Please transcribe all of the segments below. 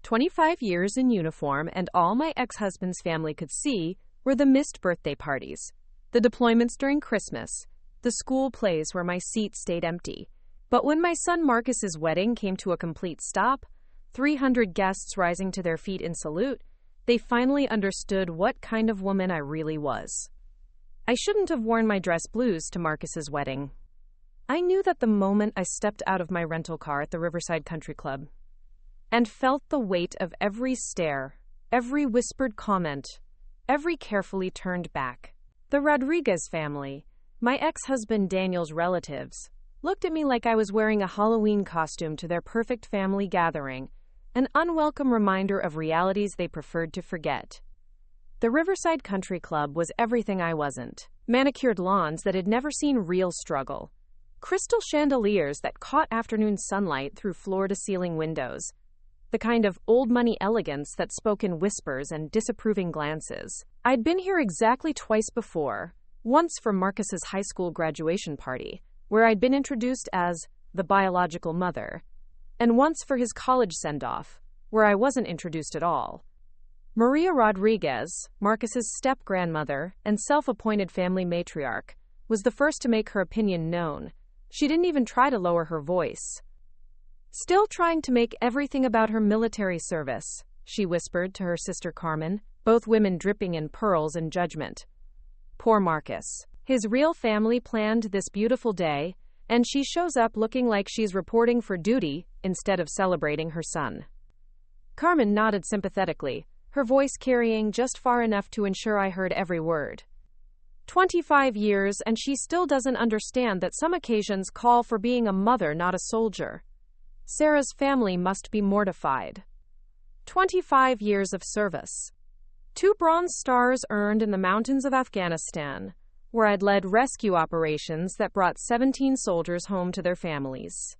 25 years in uniform, and all my ex-husband's family could see were the missed birthday parties, the deployments during Christmas, the school plays where my seat stayed empty. But when my son Marcus's wedding came to a complete stop, 300 guests rising to their feet in salute, they finally understood what kind of woman I really was. I shouldn't have worn my dress blues to Marcus's wedding. I knew that the moment I stepped out of my rental car at the Riverside Country Club and felt the weight of every stare, every whispered comment, every carefully turned back. The Rodriguez family, my ex-husband Daniel's relatives, looked at me like I was wearing a Halloween costume to their perfect family gathering, an unwelcome reminder of realities they preferred to forget. The Riverside Country Club was everything I wasn't. Manicured lawns that had never seen real struggle. Crystal chandeliers that caught afternoon sunlight through floor-to-ceiling windows. The kind of old-money elegance that spoke in whispers and disapproving glances. I'd been here exactly twice before, once for Marcus's high school graduation party, where I'd been introduced as the biological mother, and once for his college send-off, where I wasn't introduced at all. Maria Rodriguez, Marcus's step-grandmother and self-appointed family matriarch, was the first to make her opinion known. She didn't even try to lower her voice. Still trying to make everything about her military service, she whispered to her sister Carmen, both women dripping in pearls and judgment. Poor Marcus. His real family planned this beautiful day, and she shows up looking like she's reporting for duty instead of celebrating her son. Carmen nodded sympathetically, her voice carrying just far enough to ensure I heard every word. 25 years, and she still doesn't understand that some occasions call for being a mother, not a soldier. Sarah's family must be mortified. 25 years of service. 2 Bronze Stars earned in the mountains of Afghanistan, where I'd led rescue operations that brought 17 soldiers home to their families.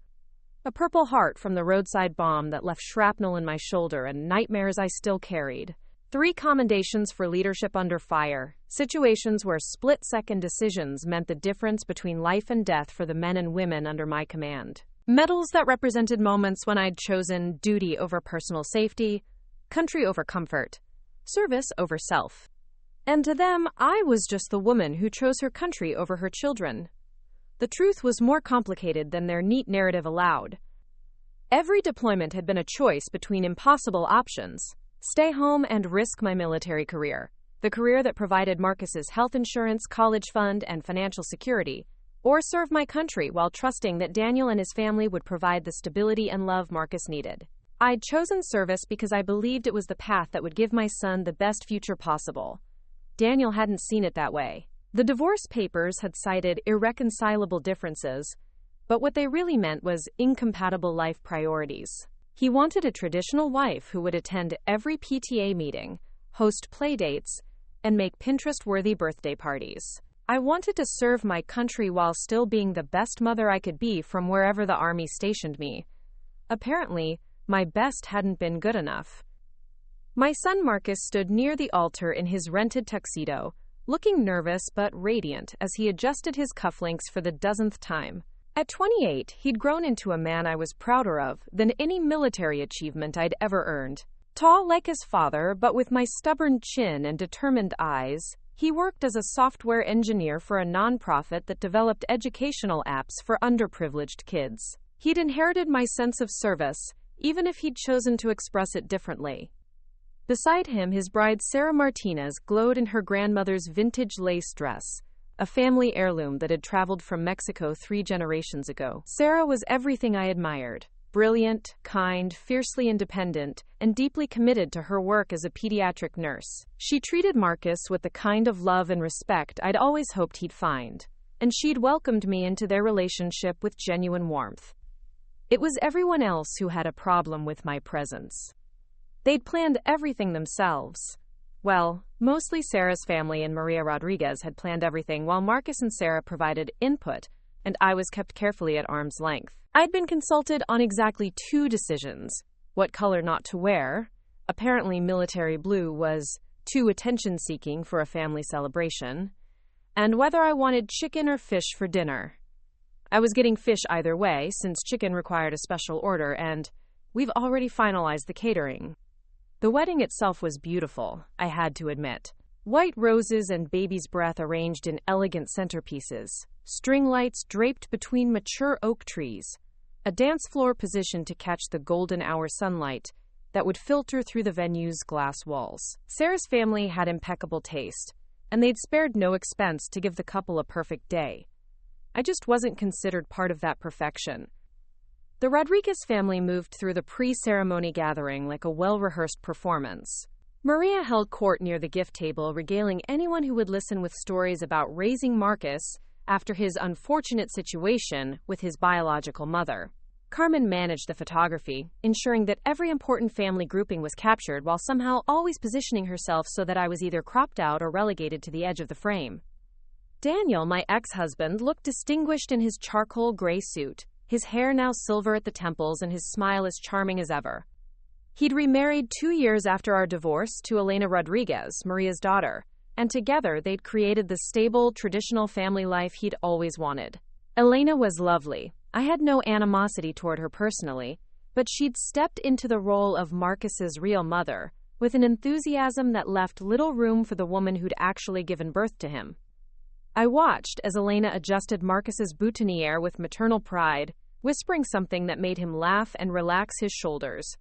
A Purple Heart from the roadside bomb that left shrapnel in my shoulder and nightmares I still carried. 3 commendations for leadership under fire, situations where split-second decisions meant the difference between life and death for the men and women under my command. Medals that represented moments when I'd chosen duty over personal safety, country over comfort, service over self. And to them, I was just the woman who chose her country over her children. The truth was more complicated than their neat narrative allowed. Every deployment had been a choice between impossible options: stay home and risk my military career, the career that provided Marcus's health insurance, college fund, and financial security, or serve my country while trusting that Daniel and his family would provide the stability and love Marcus needed. I'd chosen service because I believed it was the path that would give my son the best future possible. Daniel hadn't seen it that way. The divorce papers had cited irreconcilable differences, but what they really meant was incompatible life priorities. He wanted a traditional wife who would attend every PTA meeting, host playdates, and make Pinterest-worthy birthday parties. I wanted to serve my country while still being the best mother I could be from wherever the Army stationed me. Apparently, my best hadn't been good enough. My son Marcus stood near the altar in his rented tuxedo, looking nervous but radiant as he adjusted his cufflinks for the dozenth time. At 28, he'd grown into a man I was prouder of than any military achievement I'd ever earned. Tall like his father, but with my stubborn chin and determined eyes, he worked as a software engineer for a nonprofit that developed educational apps for underprivileged kids. He'd inherited my sense of service, even if he'd chosen to express it differently. Beside him, his bride Sarah Martinez glowed in her grandmother's vintage lace dress, a family heirloom that had traveled from Mexico 3 generations ago. Sarah was everything I admired: brilliant, kind, fiercely independent, and deeply committed to her work as a pediatric nurse. She treated Marcus with the kind of love and respect I'd always hoped he'd find, and she'd welcomed me into their relationship with genuine warmth. It was everyone else who had a problem with my presence. They'd planned everything themselves. Well, mostly Sarah's family and Maria Rodriguez had planned everything, while Marcus and Sarah provided input, and I was kept carefully at arm's length. I'd been consulted on exactly 2 decisions: what color not to wear. Apparently military blue was too attention-seeking for a family celebration, and whether I wanted chicken or fish for dinner. I was getting fish either way, since chicken required a special order, and We've already finalized the catering. The wedding itself was beautiful, I had to admit. White roses and baby's breath arranged in elegant centerpieces, string lights draped between mature oak trees, a dance floor positioned to catch the golden hour sunlight that would filter through the venue's glass walls. Sarah's family had impeccable taste, and they'd spared no expense to give the couple a perfect day. I just wasn't considered part of that perfection. The Rodriguez family moved through the pre-ceremony gathering like a well-rehearsed performance. Maria held court near the gift table, regaling anyone who would listen with stories about raising Marcus after his unfortunate situation with his biological mother. Carmen managed the photography, ensuring that every important family grouping was captured while somehow always positioning herself so that I was either cropped out or relegated to the edge of the frame. Daniel, my ex-husband, looked distinguished in his charcoal gray suit, his hair now silver at the temples and his smile as charming as ever. He'd remarried 2 years after our divorce to Elena Rodriguez, Maria's daughter, and together they'd created the stable, traditional family life he'd always wanted. Elena was lovely. I had no animosity toward her personally, but she'd stepped into the role of Marcus's real mother with an enthusiasm that left little room for the woman who'd actually given birth to him. I watched as Elena adjusted Marcus's boutonniere with maternal pride, whispering something that made him laugh and relax his shoulders.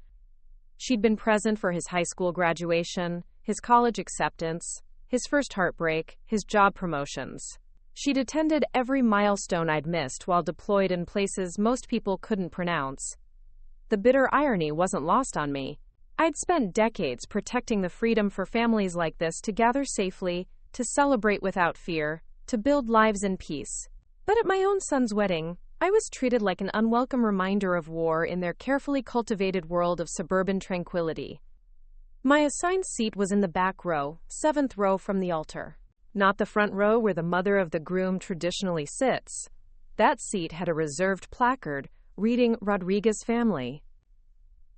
She'd been present for his high school graduation, his college acceptance, his first heartbreak, his job promotions. She'd attended every milestone I'd missed while deployed in places most people couldn't pronounce. The bitter irony wasn't lost on me. I'd spent decades protecting the freedom for families like this to gather safely, to celebrate without fear, to build lives in peace. But at my own son's wedding, I was treated like an unwelcome reminder of war in their carefully cultivated world of suburban tranquility. My assigned seat was in the back row, 7th row from the altar. Not the front row where the mother of the groom traditionally sits. That seat had a reserved placard reading Rodriguez family.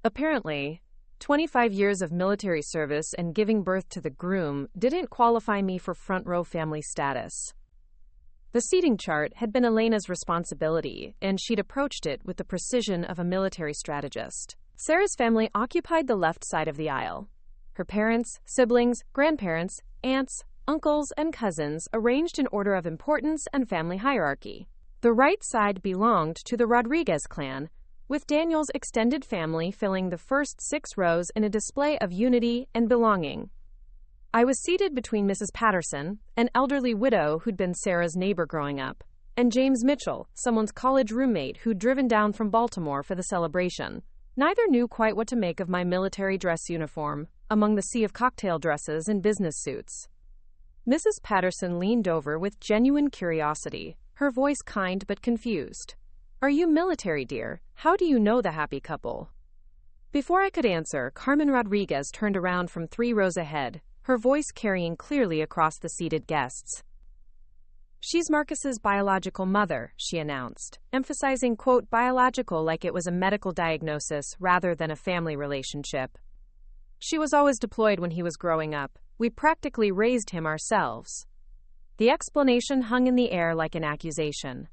Apparently, 25 years of military service and giving birth to the groom didn't qualify me for front row family status. The seating chart had been Elena's responsibility, and she'd approached it with the precision of a military strategist. Sarah's family occupied the left side of the aisle. Her parents, siblings, grandparents, aunts, uncles, and cousins arranged in order of importance and family hierarchy. The right side belonged to the Rodriguez clan, with Daniel's extended family filling the first 6 rows in a display of unity and belonging. I was seated between Mrs. Patterson, an elderly widow who'd been Sarah's neighbor growing up, and James Mitchell, someone's college roommate who'd driven down from Baltimore for the celebration. Neither knew quite what to make of my military dress uniform, among the sea of cocktail dresses and business suits. Mrs. Patterson leaned over with genuine curiosity, her voice kind but confused. "Are you military, dear? How do you know the happy couple?" Before I could answer, Carmen Rodriguez turned around from 3 rows ahead, her voice carrying clearly across the seated guests. "She's Marcus's biological mother," she announced, emphasizing, quote, biological like it was a medical diagnosis rather than a family relationship. "She was always deployed when he was growing up. We practically raised him ourselves." The explanation hung in the air like an accusation.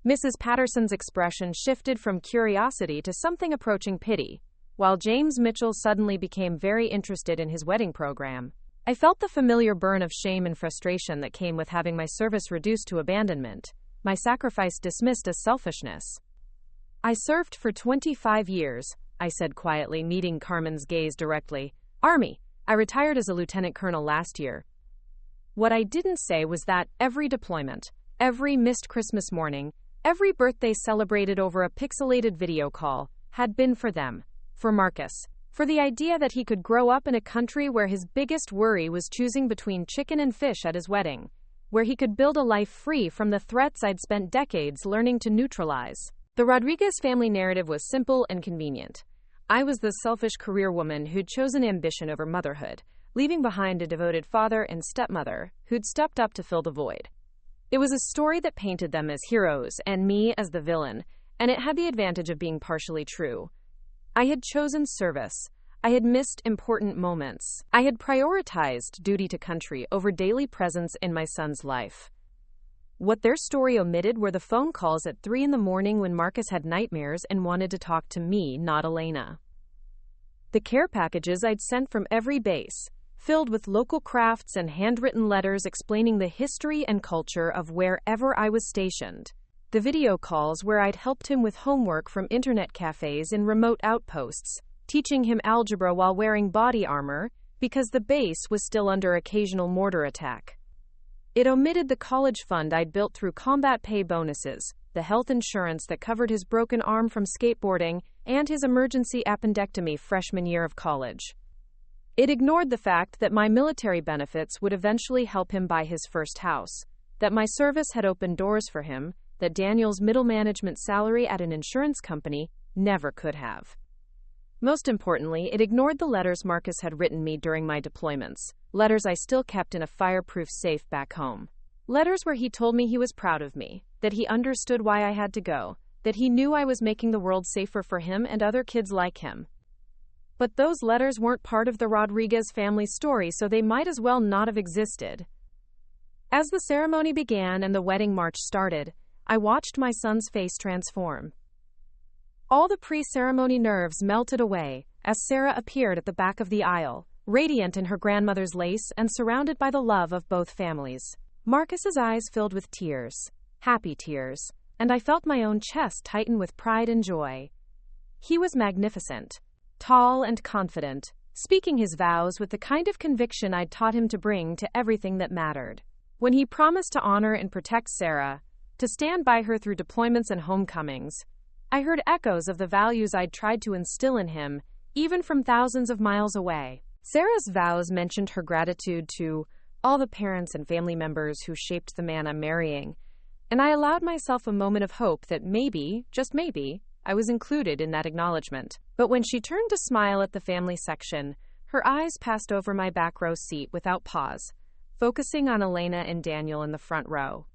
Mrs. Patterson's expression shifted from curiosity to something approaching pity, while James Mitchell suddenly became very interested in his wedding program. I felt the familiar burn of shame and frustration that came with having my service reduced to abandonment, my sacrifice dismissed as selfishness. "I served for 25 years, I said quietly, meeting Carmen's gaze directly. "Army. I retired as a lieutenant colonel last year." What I didn't say was that every deployment, every missed Christmas morning, every birthday celebrated over a pixelated video call, had been for them, for Marcus, for the idea that he could grow up in a country where his biggest worry was choosing between chicken and fish at his wedding, where he could build a life free from the threats I'd spent decades learning to neutralize. The Rodriguez family narrative was simple and convenient. I was the selfish career woman who'd chosen ambition over motherhood, leaving behind a devoted father and stepmother who'd stepped up to fill the void. It was a story that painted them as heroes and me as the villain, and it had the advantage of being partially true. I had chosen service. I had missed important moments. I had prioritized duty to country over daily presence in my son's life. What their story omitted were the phone calls at 3 in the morning when Marcus had nightmares and wanted to talk to me, not Elena. The care packages I'd sent from every base, filled with local crafts and handwritten letters explaining the history and culture of wherever I was stationed. The video calls where I'd helped him with homework from internet cafes in remote outposts, teaching him algebra while wearing body armor, because the base was still under occasional mortar attack. It omitted the college fund I'd built through combat pay bonuses, the health insurance that covered his broken arm from skateboarding, and his emergency appendectomy freshman year of college. It ignored the fact that my military benefits would eventually help him buy his first house, that my service had opened doors for him, that Daniel's middle management salary at an insurance company never could have. Most importantly, it ignored the letters Marcus had written me during my deployments, letters I still kept in a fireproof safe back home. Letters where he told me he was proud of me, that he understood why I had to go, that he knew I was making the world safer for him and other kids like him. But those letters weren't part of the Rodriguez family story, so they might as well not have existed. As the ceremony began and the wedding march started, I watched my son's face transform. All the pre-ceremony nerves melted away as Sarah appeared at the back of the aisle, radiant in her grandmother's lace and surrounded by the love of both families. Marcus's eyes filled with tears, happy tears, and I felt my own chest tighten with pride and joy. He was magnificent, tall and confident, speaking his vows with the kind of conviction I'd taught him to bring to everything that mattered. When he promised to honor and protect Sarah, to stand by her through deployments and homecomings, I heard echoes of the values I'd tried to instill in him, even from thousands of miles away. Sarah's vows mentioned her gratitude to all the parents and family members who shaped the man I'm marrying, and I allowed myself a moment of hope that maybe, just maybe, I was included in that acknowledgement. But when she turned to smile at the family section, her eyes passed over my back row seat without pause, focusing on Elena and Daniel in the front row.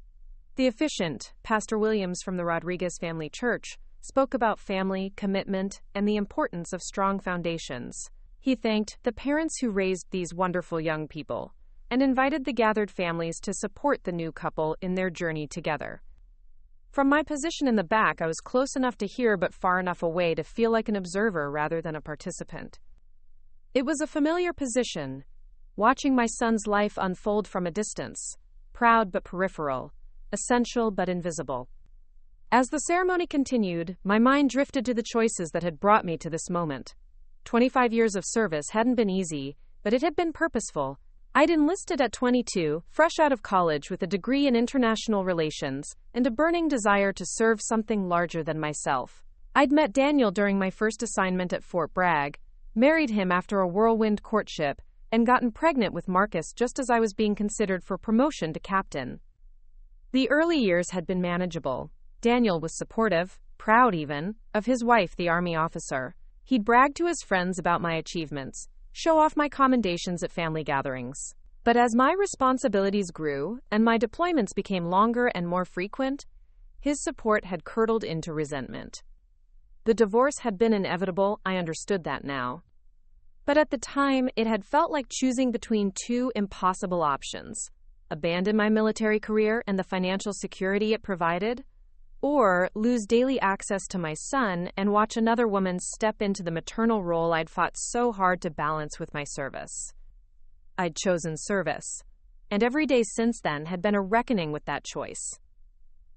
The officiant, Pastor Williams from the Rodriguez Family Church, spoke about family, commitment, and the importance of strong foundations. He thanked the parents who raised these wonderful young people and invited the gathered families to support the new couple in their journey together. From my position in the back, I was close enough to hear but far enough away to feel like an observer rather than a participant. It was a familiar position, watching my son's life unfold from a distance, proud but peripheral, essential but invisible. As the ceremony continued, my mind drifted to the choices that had brought me to this moment. 25 years of service hadn't been easy, but it had been purposeful. I'd enlisted at 22, fresh out of college with a degree in international relations, and a burning desire to serve something larger than myself. I'd met Daniel during my first assignment at Fort Bragg, married him after a whirlwind courtship, and gotten pregnant with Marcus just as I was being considered for promotion to captain. The early years had been manageable. Daniel was supportive, proud even, of his wife, the Army officer. He'd brag to his friends about my achievements, show off my commendations at family gatherings. But as my responsibilities grew and my deployments became longer and more frequent, his support had curdled into resentment. The divorce had been inevitable, I understood that now. But at the time, it had felt like choosing between two impossible options: abandon my military career and the financial security it provided, or lose daily access to my son and watch another woman step into the maternal role I'd fought so hard to balance with my service. I'd chosen service, and every day since then had been a reckoning with that choice.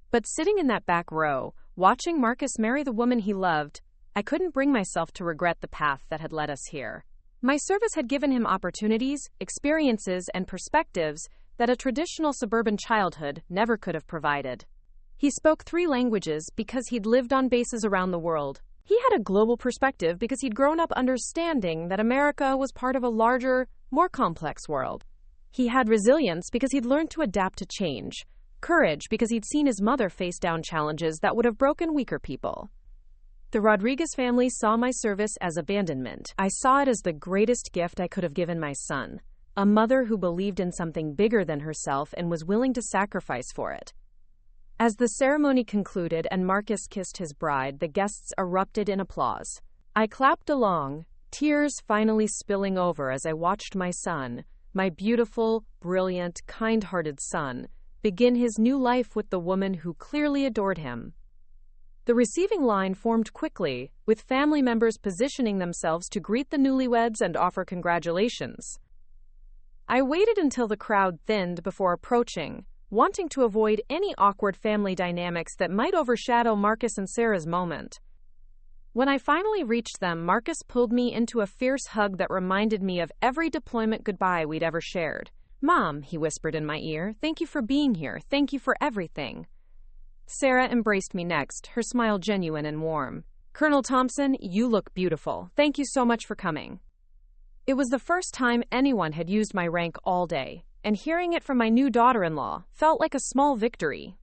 But sitting in that back row, watching Marcus marry the woman he loved, I couldn't bring myself to regret the path that had led us here. My service had given him opportunities, experiences, and perspectives that a traditional suburban childhood never could have provided. He spoke 3 languages because he'd lived on bases around the world. He had a global perspective because he'd grown up understanding that America was part of a larger, more complex world. He had resilience because he'd learned to adapt to change, courage because he'd seen his mother face down challenges that would have broken weaker people. The Rodriguez family saw my service as abandonment. I saw it as the greatest gift I could have given my son, a mother who believed in something bigger than herself and was willing to sacrifice for it. As the ceremony concluded and Marcus kissed his bride, the guests erupted in applause. I clapped along, tears finally spilling over as I watched my son, my beautiful, brilliant, kind-hearted son, begin his new life with the woman who clearly adored him. The receiving line formed quickly, with family members positioning themselves to greet the newlyweds and offer congratulations. I waited until the crowd thinned before approaching, wanting to avoid any awkward family dynamics that might overshadow Marcus and Sarah's moment. When I finally reached them, Marcus pulled me into a fierce hug that reminded me of every deployment goodbye we'd ever shared. "Mom," he whispered in my ear, "thank you for being here. Thank you for everything." Sarah embraced me next, her smile genuine and warm. "Colonel Thompson, you look beautiful. Thank you so much for coming." It was the first time anyone had used my rank all day, and hearing it from my new daughter-in-law felt like a small victory.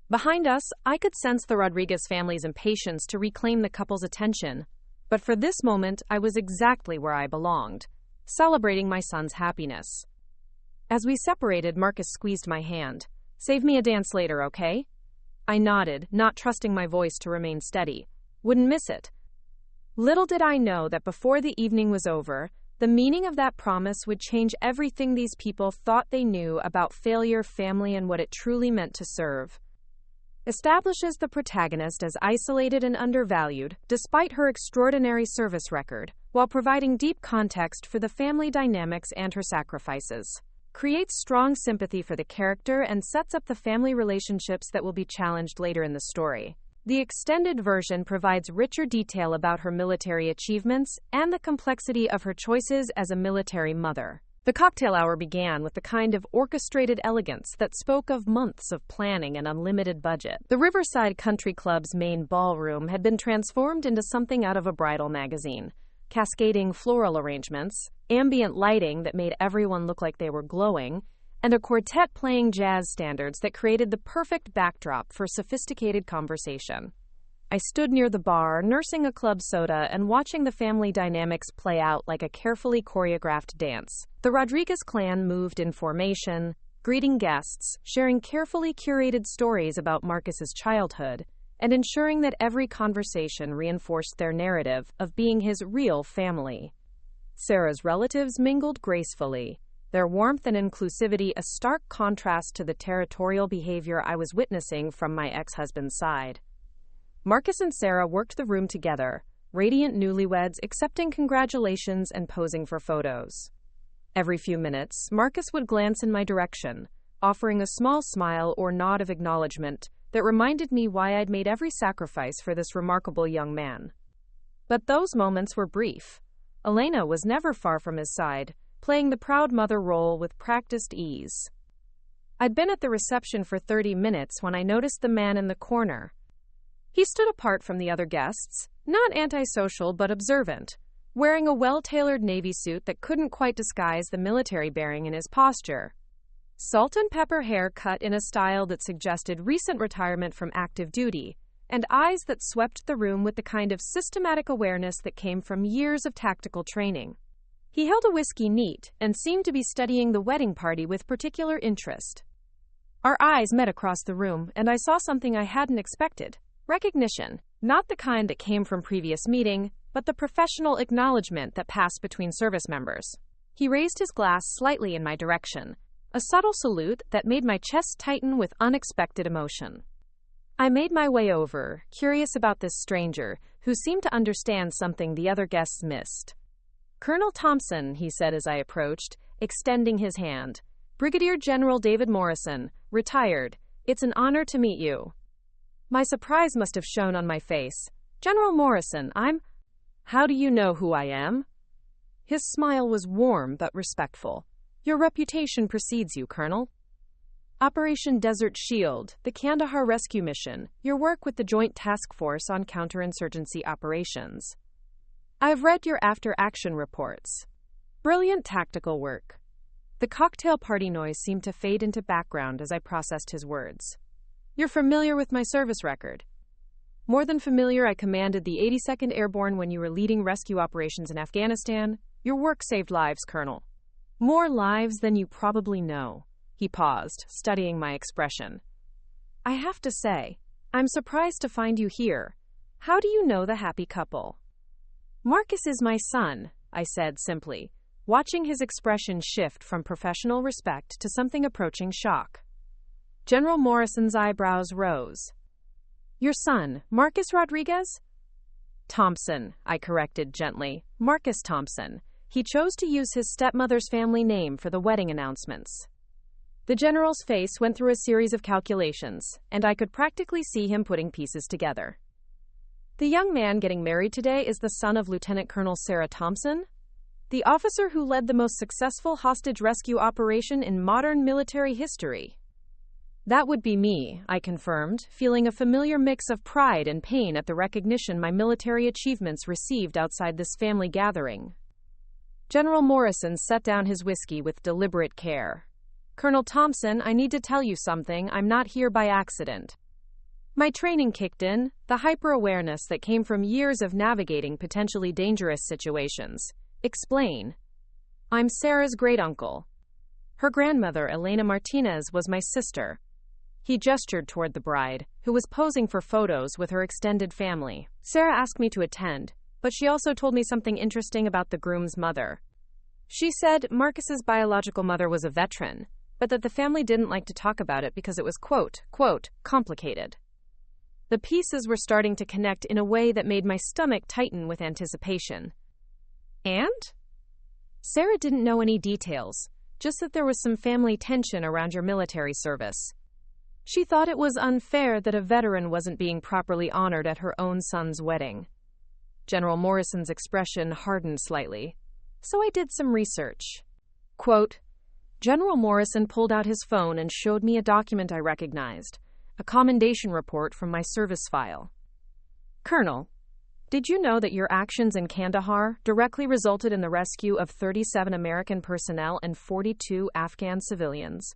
Behind us, I could sense the Rodriguez family's impatience to reclaim the couple's attention, but for this moment, I was exactly where I belonged, celebrating my son's happiness. As we separated, Marcus squeezed my hand. "Save me a dance later, okay?" I nodded, not trusting my voice to remain steady. Wouldn't miss it. Little did I know that before the evening was over, the meaning of that promise would change everything these people thought they knew about failure, family, and what it truly meant to serve. Establishes the protagonist as isolated and undervalued, despite her extraordinary service record, while providing deep context for the family dynamics and her sacrifices. Creates strong sympathy for the character and sets up the family relationships that will be challenged later in the story. The extended version provides richer detail about her military achievements and the complexity of her choices as a military mother. The cocktail hour began with the kind of orchestrated elegance that spoke of months of planning and unlimited budget. The Riverside Country Club's main ballroom had been transformed into something out of a bridal magazine. Cascading floral arrangements, ambient lighting that made everyone look like they were glowing, and a quartet playing jazz standards that created the perfect backdrop for sophisticated conversation. I stood near the bar, nursing a club soda and watching the family dynamics play out like a carefully choreographed dance. The Rodriguez clan moved in formation, greeting guests, sharing carefully curated stories about Marcus's childhood, and ensuring that every conversation reinforced their narrative of being his real family. Sarah's relatives mingled gracefully, their warmth and inclusivity a stark contrast to the territorial behavior I was witnessing from my ex-husband's side. Marcus and Sarah worked the room together, radiant newlyweds accepting congratulations and posing for photos. Every few minutes, Marcus would glance in my direction, offering a small smile or nod of acknowledgement that reminded me why I'd made every sacrifice for this remarkable young man. But those moments were brief. Elena was never far from his side, playing the proud mother role with practiced ease. I'd been at the reception for 30 minutes when I noticed the man in the corner. He stood apart from the other guests, not antisocial but observant, wearing a well-tailored navy suit that couldn't quite disguise the military bearing in his posture. Salt and pepper hair cut in a style that suggested recent retirement from active duty, and eyes that swept the room with the kind of systematic awareness that came from years of tactical training. He held a whiskey neat and seemed to be studying the wedding party with particular interest. Our eyes met across the room, and I saw something I hadn't expected. Recognition, not the kind that came from previous meeting, but the professional acknowledgement that passed between service members. He raised his glass slightly in my direction, a subtle salute that made my chest tighten with unexpected emotion. I made my way over, curious about this stranger, who seemed to understand something the other guests missed. "Colonel Thompson," he said as I approached, extending his hand. "Brigadier General David Morrison, retired. It's an honor to meet you." My surprise must have shown on my face. "General Morrison, How do you know who I am?" His smile was warm but respectful. "Your reputation precedes you, Colonel. Operation Desert Shield, the Kandahar rescue mission, your work with the Joint Task Force on Counterinsurgency Operations. I've read your after-action reports. Brilliant tactical work." The cocktail party noise seemed to fade into background as I processed his words. "You're familiar with my service record." "More than familiar, I commanded the 82nd Airborne when you were leading rescue operations in Afghanistan. Your work saved lives, Colonel." "More lives than you probably know." He paused, studying my expression. "I have to say, I'm surprised to find you here. How do you know the happy couple?" "Marcus is my son," I said simply, watching his expression shift from professional respect to something approaching shock. General Morrison's eyebrows rose. Your son, Marcus Rodriguez? Thompson, I corrected gently. Marcus Thompson. He chose to use his stepmother's family name for the wedding announcements. The general's face went through a series of calculations, and I could practically see him putting pieces together. The young man getting married today is the son of Lieutenant Colonel Sarah Thompson, the officer who led the most successful hostage rescue operation in modern military history. That would be me, I confirmed, feeling a familiar mix of pride and pain at the recognition my military achievements received outside this family gathering. General Morrison set down his whiskey with deliberate care. Colonel Thompson, I need to tell you something. I'm not here by accident. My training kicked in, the hyper-awareness that came from years of navigating potentially dangerous situations. Explain. I'm Sarah's great-uncle. Her grandmother, Elena Martinez, was my sister. He gestured toward the bride, who was posing for photos with her extended family. Sarah asked me to attend, but she also told me something interesting about the groom's mother. She said Marcus's biological mother was a veteran, but that the family didn't like to talk about it because it was, quote, complicated. The pieces were starting to connect in a way that made my stomach tighten with anticipation. And? Sarah didn't know any details, just that there was some family tension around your military service. She thought it was unfair that a veteran wasn't being properly honored at her own son's wedding. General Morrison's expression hardened slightly, so I did some research. Quote, General Morrison pulled out his phone and showed me a document I recognized, a commendation report from my service file. Colonel, did you know that your actions in Kandahar directly resulted in the rescue of 37 American personnel and 42 Afghan civilians?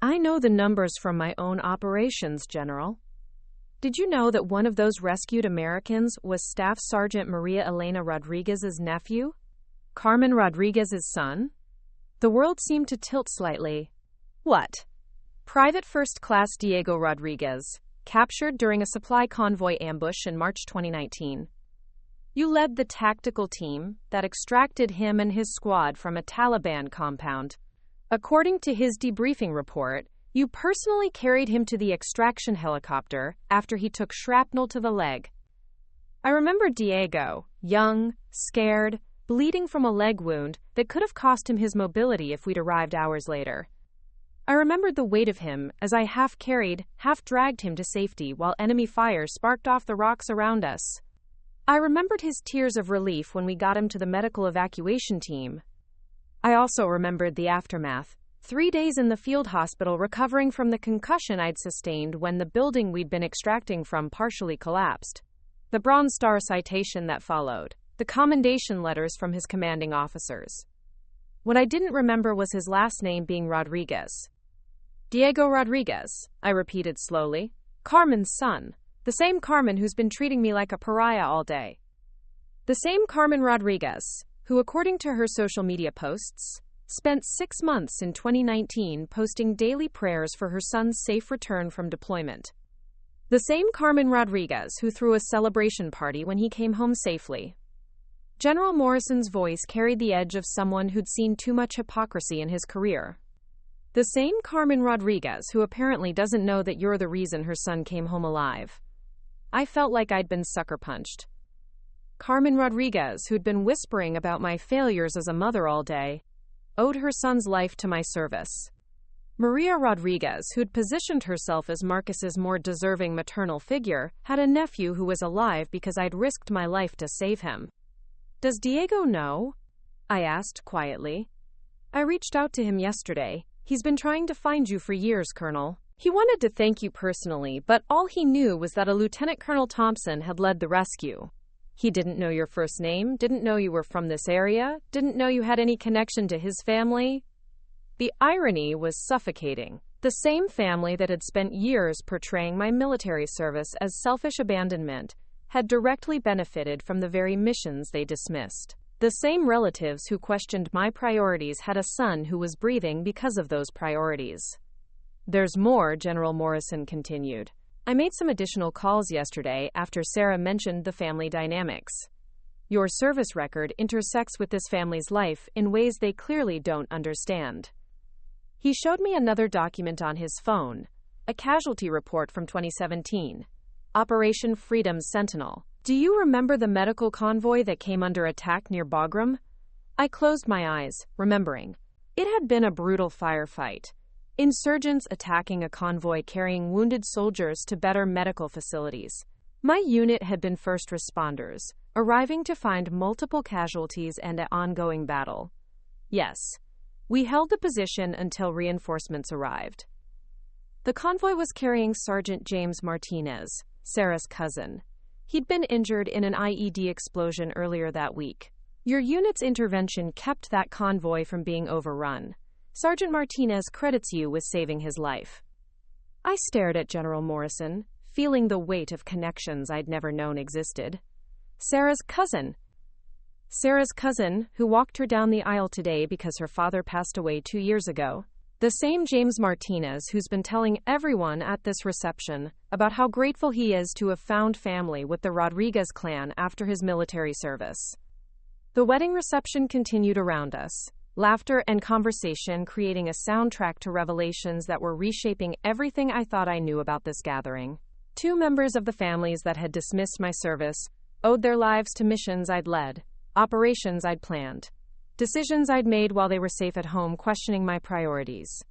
I know the numbers from my own operations, General. Did you know that one of those rescued Americans was Staff Sergeant Maria Elena Rodriguez's nephew? Carmen Rodriguez's son? The world seemed to tilt slightly. What? Private First Class Diego Rodriguez, captured during a supply convoy ambush in March 2019. You led the tactical team that extracted him and his squad from a Taliban compound. According to his debriefing report, you personally carried him to the extraction helicopter after he took shrapnel to the leg. I remember Diego, young, scared, bleeding from a leg wound that could have cost him his mobility if we'd arrived hours later. I remembered the weight of him as I half carried, half dragged him to safety while enemy fire sparked off the rocks around us. I remembered his tears of relief when we got him to the medical evacuation team. I also remembered the aftermath. 3 days in the field hospital recovering from the concussion I'd sustained when the building we'd been extracting from partially collapsed. The Bronze Star citation that followed. The commendation letters from his commanding officers. What I didn't remember was his last name being Rodriguez. Diego Rodriguez, I repeated slowly. Carmen's son. The same Carmen who's been treating me like a pariah all day. The same Carmen Rodriguez, who, according to her social media posts, spent 6 months in 2019 posting daily prayers for her son's safe return from deployment. The same Carmen Rodriguez who threw a celebration party when he came home safely. General Morrison's voice carried the edge of someone who'd seen too much hypocrisy in his career. The same Carmen Rodriguez who apparently doesn't know that you're the reason her son came home alive. I felt like I'd been sucker punched. Carmen Rodriguez, who'd been whispering about my failures as a mother all day, owed her son's life to my service. Maria Rodriguez, who'd positioned herself as Marcus's more deserving maternal figure, had a nephew who was alive because I'd risked my life to save him. Does Diego know? I asked quietly. I reached out to him yesterday. He's been trying to find you for years, Colonel. He wanted to thank you personally, but all he knew was that a Lieutenant Colonel Thompson had led the rescue. He didn't know your first name, didn't know you were from this area, didn't know you had any connection to his family. The irony was suffocating. The same family that had spent years portraying my military service as selfish abandonment had directly benefited from the very missions they dismissed. The same relatives who questioned my priorities had a son who was breathing because of those priorities. There's more, General Morrison continued. I made some additional calls yesterday after Sarah mentioned the family dynamics. Your service record intersects with this family's life in ways they clearly don't understand. He showed me another document on his phone, a casualty report from 2017, Operation Freedom Sentinel. Do you remember the medical convoy that came under attack near Bagram? I closed my eyes, remembering. It had been a brutal firefight. Insurgents attacking a convoy carrying wounded soldiers to better medical facilities. My unit had been first responders, arriving to find multiple casualties and an ongoing battle. Yes, we held the position until reinforcements arrived. The convoy was carrying Sergeant James Martinez, Sarah's cousin. He'd been injured in an IED explosion earlier that week. Your unit's intervention kept that convoy from being overrun. Sergeant Martinez credits you with saving his life. I stared at General Morrison, feeling the weight of connections I'd never known existed. Sarah's cousin, who walked her down the aisle today because her father passed away 2 years ago. The same James Martinez who's been telling everyone at this reception about how grateful he is to have found family with the Rodriguez clan after his military service. The wedding reception continued around us, laughter and conversation creating a soundtrack to revelations that were reshaping everything I thought I knew about this gathering. 2 members of the families that had dismissed my service owed their lives to missions I'd led, operations I'd planned, decisions I'd made while they were safe at home questioning my priorities.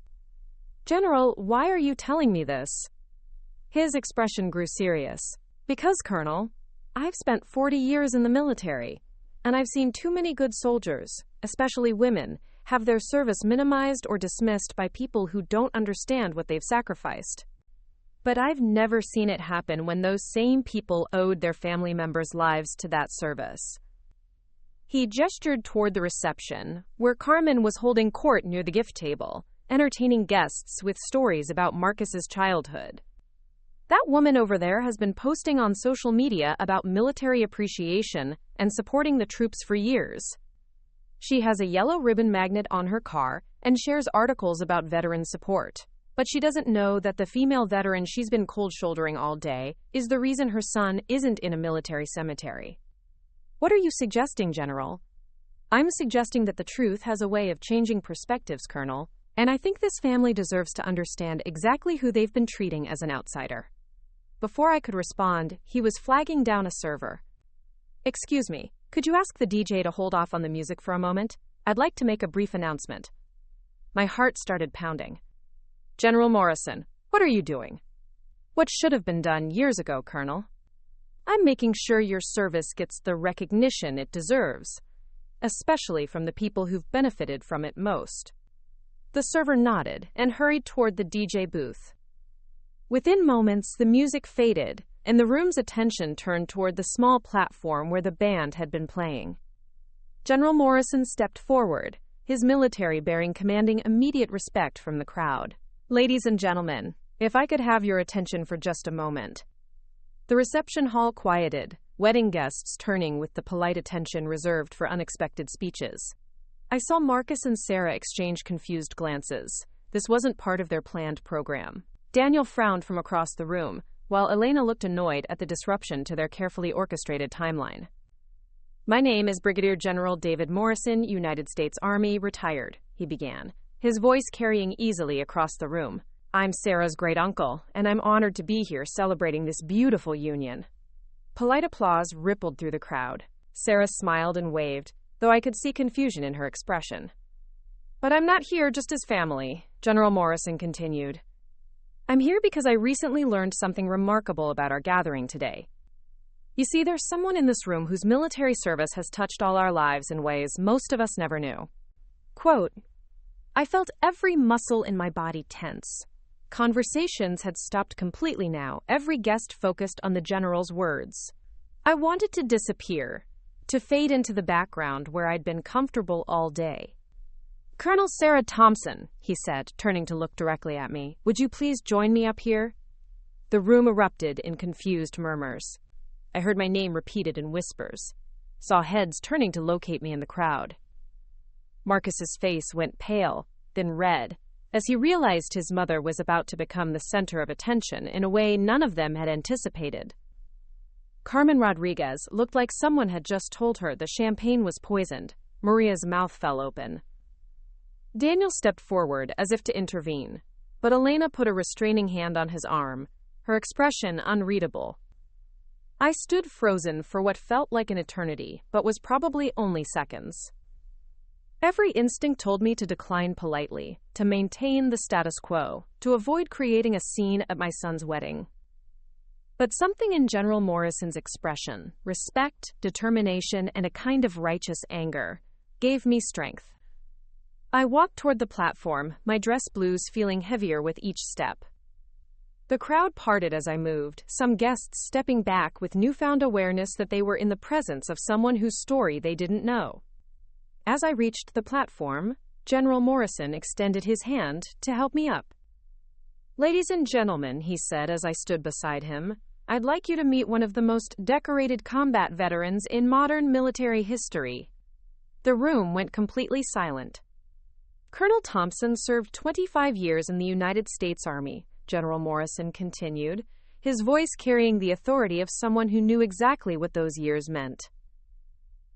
General, why are you telling me this? His expression grew serious. Because, Colonel, I've spent 40 years in the military, and I've seen too many good soldiers, especially women, have their service minimized or dismissed by people who don't understand what they've sacrificed. But I've never seen it happen when those same people owed their family members' lives to that service. He gestured toward the reception, where Carmen was holding court near the gift table, entertaining guests with stories about Marcus's childhood. That woman over there has been posting on social media about military appreciation and supporting the troops for years. She has a yellow ribbon magnet on her car and shares articles about veteran support. But she doesn't know that the female veteran she's been cold-shouldering all day is the reason her son isn't in a military cemetery. What are you suggesting, General? I'm suggesting that the truth has a way of changing perspectives, Colonel, and I think this family deserves to understand exactly who they've been treating as an outsider. Before I could respond, he was flagging down a server. Excuse me, could you ask the DJ to hold off on the music for a moment? I'd like to make a brief announcement. My heart started pounding. General Morrison, what are you doing? What should have been done years ago, Colonel? I'm making sure your service gets the recognition it deserves, especially from the people who've benefited from it most. The server nodded and hurried toward the DJ booth. Within moments, the music faded, and the room's attention turned toward the small platform where the band had been playing. General Morrison stepped forward, his military bearing commanding immediate respect from the crowd. Ladies and gentlemen, if I could have your attention for just a moment. The reception hall quieted, wedding guests turning with the polite attention reserved for unexpected speeches. I saw Marcus and Sarah exchange confused glances. This wasn't part of their planned program. Daniel frowned from across the room, while Elena looked annoyed at the disruption to their carefully orchestrated timeline. My name is Brigadier General David Morrison, United States Army, retired, he began, his voice carrying easily across the room. I'm Sarah's great-uncle, and I'm honored to be here celebrating this beautiful union. Polite applause rippled through the crowd. Sarah smiled and waved, though I could see confusion in her expression. But I'm not here just as family, General Morrison continued. I'm here because I recently learned something remarkable about our gathering today. You see, there's someone in this room whose military service has touched all our lives in ways most of us never knew. Quote, I felt every muscle in my body tense. Conversations had stopped completely now, every guest focused on the general's words. I wanted to disappear, to fade into the background where I'd been comfortable all day. Colonel Sarah Thompson, he said, turning to look directly at me, would you please join me up here? The room erupted in confused murmurs. I heard my name repeated in whispers, saw heads turning to locate me in the crowd. Marcus's face went pale, then red, as he realized his mother was about to become the center of attention in a way none of them had anticipated. Carmen Rodriguez looked like someone had just told her the champagne was poisoned. Maria's mouth fell open. Daniel stepped forward as if to intervene, but Elena put a restraining hand on his arm, her expression unreadable. I stood frozen for what felt like an eternity, but was probably only seconds. Every instinct told me to decline politely, to maintain the status quo, to avoid creating a scene at my son's wedding. But something in General Morrison's expression, respect, determination, and a kind of righteous anger, gave me strength. I walked toward the platform, my dress blues feeling heavier with each step. The crowd parted as I moved, some guests stepping back with newfound awareness that they were in the presence of someone whose story they didn't know. As I reached the platform, General Morrison extended his hand to help me up. "Ladies and gentlemen," he said as I stood beside him, "I'd like you to meet one of the most decorated combat veterans in modern military history." The room went completely silent. "Colonel Thompson served 25 years in the United States Army," General Morrison continued, his voice carrying the authority of someone who knew exactly what those years meant.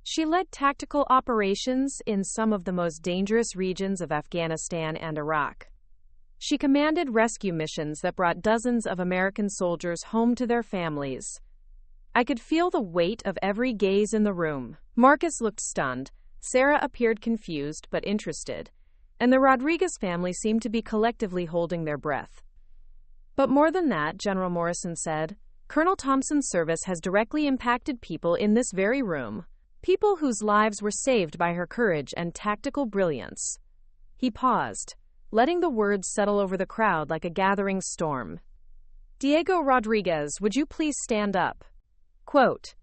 "She led tactical operations in some of the most dangerous regions of Afghanistan and Iraq. She commanded rescue missions that brought dozens of American soldiers home to their families." I could feel the weight of every gaze in the room. Marcus looked stunned, Sarah appeared confused but interested, and the Rodriguez family seemed to be collectively holding their breath. "But more than that," General Morrison said, "Colonel Thompson's service has directly impacted people in this very room, people whose lives were saved by her courage and tactical brilliance." He paused, letting the words settle over the crowd like a gathering storm. "Diego Rodriguez, would you please stand up?" Quote,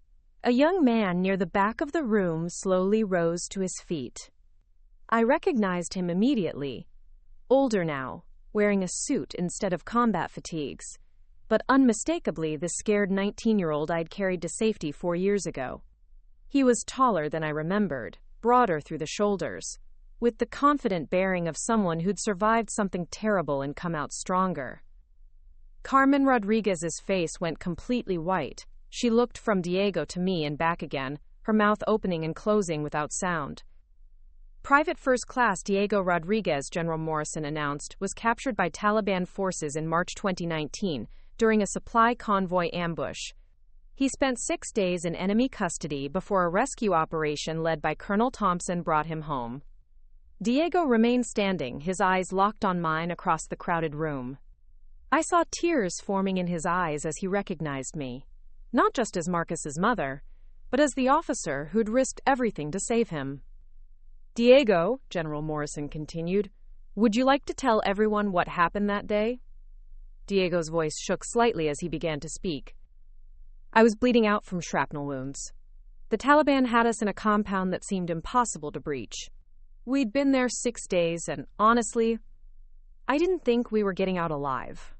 a young man near the back of the room slowly rose to his feet. I recognized him immediately. Older now, wearing a suit instead of combat fatigues, but unmistakably the scared 19-year-old I'd carried to safety 4 years ago. He was taller than I remembered, broader through the shoulders, with the confident bearing of someone who'd survived something terrible and come out stronger. Carmen Rodriguez's face went completely white. She looked from Diego to me and back again, her mouth opening and closing without sound. "Private First Class Diego Rodriguez," General Morrison announced, was captured by Taliban forces in March 2019 during a supply convoy ambush. He spent 6 days in enemy custody before a rescue operation led by Colonel Thompson brought him home. Diego remained standing, his eyes locked on mine across the crowded room. I saw tears forming in his eyes as he recognized me, not just as Marcus's mother, but as the officer who'd risked everything to save him. "Diego," General Morrison continued, "would you like to tell everyone what happened that day?" Diego's voice shook slightly as he began to speak. "I was bleeding out from shrapnel wounds. The Taliban had us in a compound that seemed impossible to breach. We'd been there 6 days, and honestly, I didn't think we were getting out alive."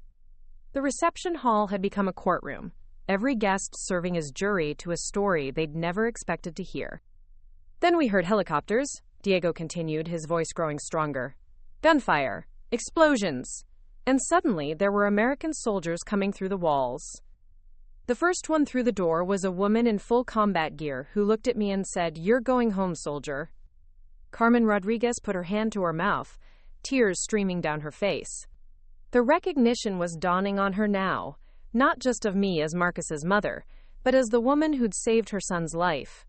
The reception hall had become a courtroom, every guest serving as jury to a story they'd never expected to hear. "Then we heard helicopters," Diego continued, his voice growing stronger. "Gunfire, explosions, and suddenly there were American soldiers coming through the walls. The first one through the door was a woman in full combat gear who looked at me and said, 'You're going home, soldier.' Carmen Rodriguez put her hand to her mouth, tears streaming down her face. The recognition was dawning on her now, not just of me as Marcus's mother, but as the woman who'd saved her son's life.